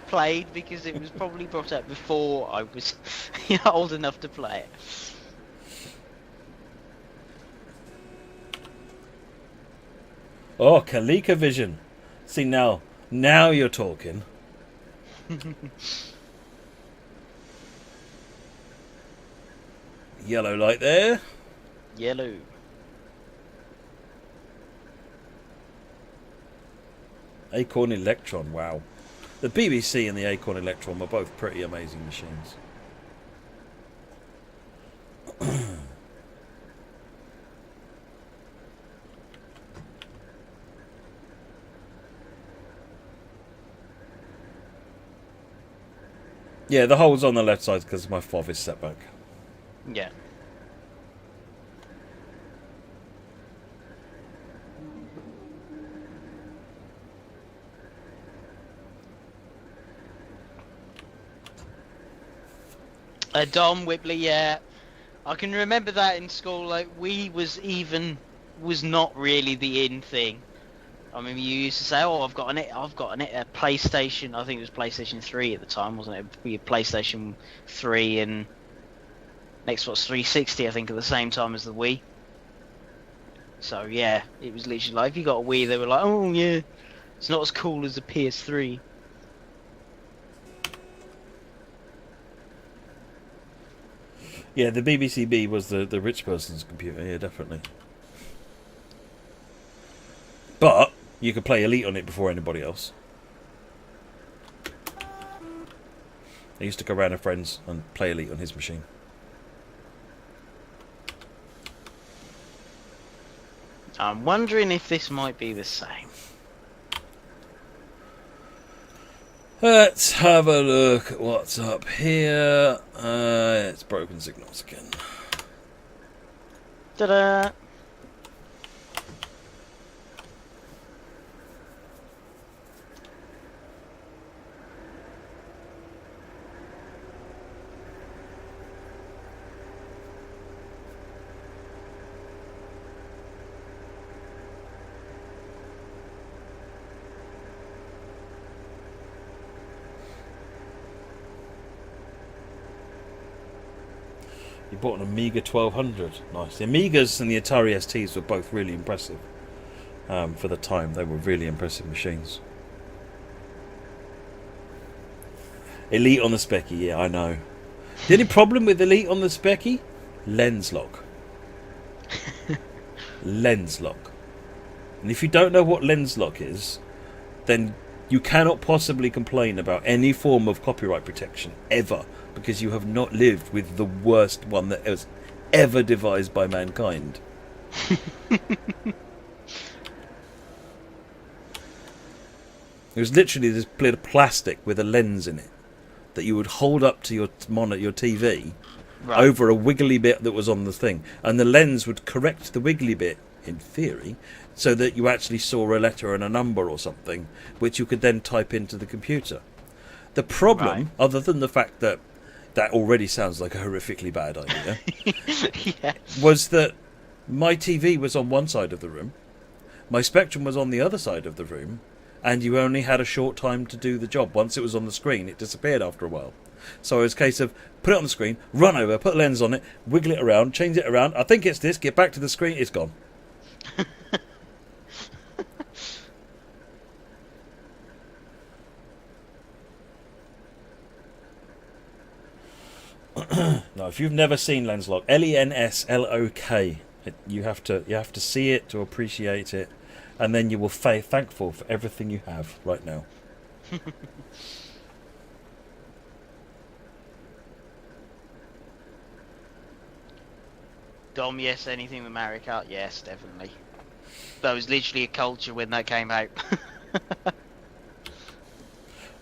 Speaker 2: played because it was probably brought up before I was old enough to play it.
Speaker 1: Oh, ColecoVision. See, now you're talking. Yellow light there.
Speaker 2: Yellow.
Speaker 1: Acorn Electron, wow. The BBC and the Acorn Electron were both pretty amazing machines. Yeah, the hole's on the left side because of my fob is set back.
Speaker 2: Yeah. Dom Whibley, yeah. I can remember that in school, like, Wii was not really the in thing. I mean, you used to say, "Oh, I've got a PlayStation." I think it was PlayStation 3 at the time, wasn't it? We had PlayStation 3 and Xbox 360, I think, at the same time as the Wii. So yeah, it was literally like, if you got a Wii, they were like, "Oh yeah, it's not as cool as the PS3."
Speaker 1: Yeah, the BBC-B was the rich person's computer, yeah, definitely. But you could play Elite on it before anybody else. I used to go around with friends and play Elite on his machine.
Speaker 2: I'm wondering if this might be the same.
Speaker 1: Let's have a look at what's up here. It's broken signals again.
Speaker 2: Ta-da!
Speaker 1: You bought an Amiga 1200. Nice. The Amigas and the Atari STs were both really impressive. For the time, they were really impressive machines. Elite on the Specky, yeah, I know. The only problem with Elite on the Specky? Lens lock. Lens lock. And if you don't know what lens lock is, then you cannot possibly complain about any form of copyright protection ever, because you have not lived with the worst one that was ever devised by mankind. It was literally this bit of plastic with a lens in it that you would hold up to your monitor, your TV,
Speaker 2: Right.
Speaker 1: over a wiggly bit that was on the thing, and the lens would correct the wiggly bit, in theory, so that you actually saw a letter and a number or something, which you could then type into the computer. The problem,
Speaker 2: Right.
Speaker 1: other than the fact that that already sounds like a horrifically bad idea,
Speaker 2: Yes.
Speaker 1: was that my TV was on one side of the room, my Spectrum was on the other side of the room, and you only had a short time to do the job. Once it was on the screen, it disappeared after a while. So it was a case of put it on the screen, run over, put a lens on it, wiggle it around, change it around. I think it's this, get back to the screen, it's gone. No, if you've never seen Lenslock, Lenslok, you have to see it to appreciate it, and then you will be thankful for everything you have right now.
Speaker 2: Dom, yes. Anything with Mario Kart, yes, definitely. That was literally a culture when that came out.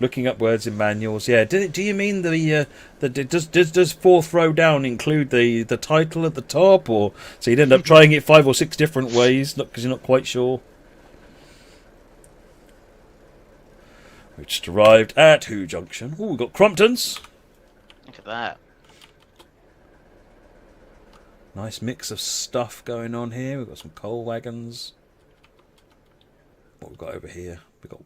Speaker 1: Looking up words in manuals, yeah. Do you mean does fourth row down include the title at the top, or so you'd end up trying it 5 or 6 different ways, not because you're not quite sure? We've just arrived at Who Junction. Oh, we've got Cromptons.
Speaker 2: Look at that.
Speaker 1: Nice mix of stuff going on here. We've got some coal wagons. What we've got over here? We've got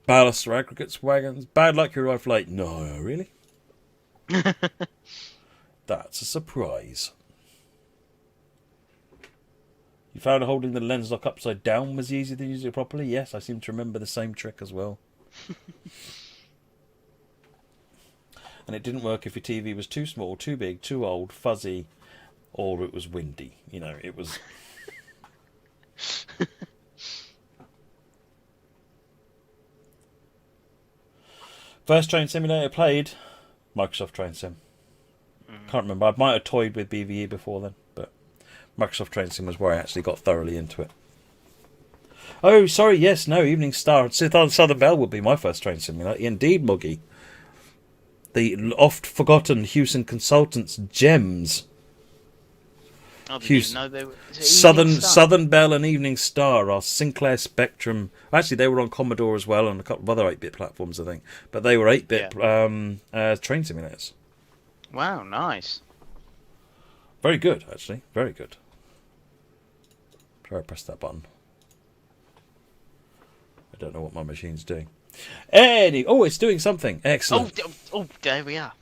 Speaker 1: ballast or aggregates wagons. Bad luck you arrived late. No, really? That's a surprise. You found holding the lens lock upside down was easier than using it properly? Yes, I seem to remember the same trick as well. And it didn't work if your TV was too small, too big, too old, fuzzy, or it was windy. You know, it was... First train simulator played, Microsoft Train Sim. Can't remember. I might have toyed with BVE before then, but Microsoft Train Sim was where I actually got thoroughly into it. Oh, sorry, yes, no, Evening Star. Southern Belle would be my first train simulator. Indeed, Muggy. The oft-forgotten Hewson Consultants gems.
Speaker 2: I didn't even know they were...
Speaker 1: Southern Belle and Evening Star are Sinclair Spectrum. Actually, they were on Commodore as well and a couple of other 8-bit platforms, I think. But they were 8-bit train simulators.
Speaker 2: Wow, nice.
Speaker 1: Very good, actually. Very good. Try to press that button. I don't know what my machine's doing. It's doing something. Excellent.
Speaker 2: Oh, there we are.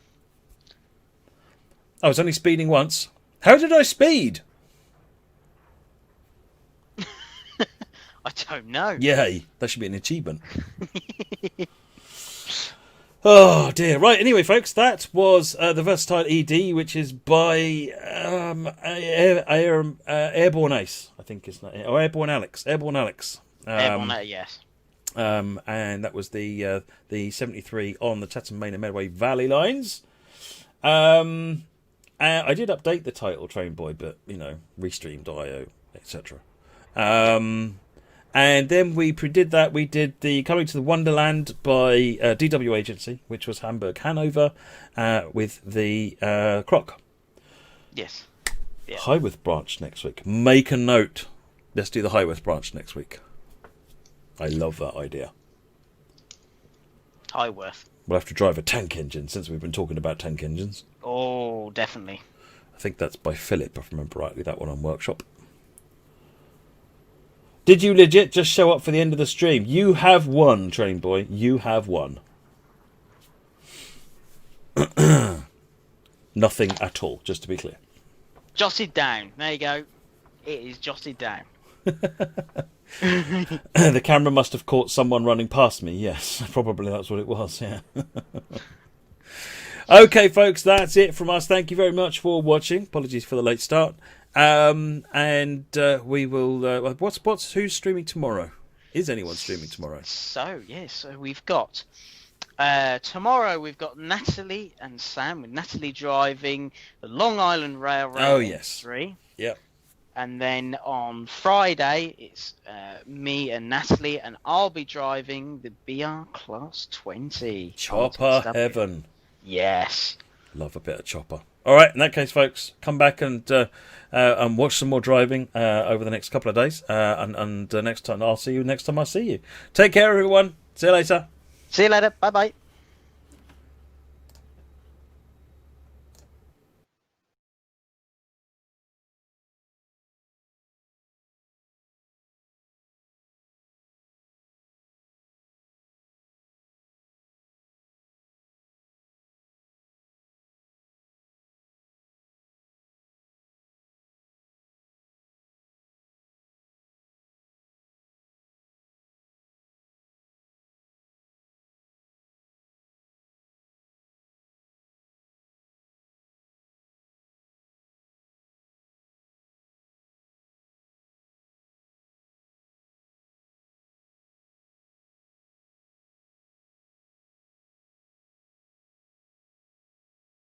Speaker 1: I was only speeding once. How did I speed?
Speaker 2: I don't know.
Speaker 1: Yay. That should be an achievement. Oh, dear. Right, anyway, folks, that was the Versatile ED, which is by Airborne Ace, I think it's not. Or Airborne Alex. Airborne Alex.
Speaker 2: Yes.
Speaker 1: And that was the 73 on the Tasmania Medway Valley lines. I did update the title Train Boy, but, restreamed IO, etc. And then we did that. We did the Coming to the Wonderland by DW Agency, which was Hamburg, Hanover, with the Croc.
Speaker 2: Yes. Yeah.
Speaker 1: Highworth branch next week. Make a note. Let's do the Highworth branch next week. I love that idea.
Speaker 2: Highworth.
Speaker 1: We'll have to drive a tank engine, since we've been talking about tank engines.
Speaker 2: Oh, definitely.
Speaker 1: I think that's by Philip, if I remember rightly, that one on Workshop. Did you legit just show up for the end of the stream? You have won, Train Boy. You have won. Nothing at all, just to be clear.
Speaker 2: Jotted down. There you go. It is jotted down.
Speaker 1: The camera must have caught someone running past me. Yes, probably that's what it was, yeah. Okay, folks, that's it from us. Thank you very much for watching. Apologies for the late start. We will... who's streaming tomorrow? Is anyone streaming tomorrow?
Speaker 2: So we've got... tomorrow we've got Natalie and Sam, with Natalie driving the Long Island Railroad.
Speaker 1: Oh, yes.
Speaker 2: 3.
Speaker 1: Yep.
Speaker 2: And then on Friday, it's me and Natalie, and I'll be driving the BR Class 20.
Speaker 1: Chopper heaven.
Speaker 2: Yes.
Speaker 1: Love a bit of chopper. All right, in that case, folks, come back and watch some more driving over the next couple of days. And next time, I'll see you next time I see you. Take care, everyone. See you later.
Speaker 2: See you later. Bye-bye.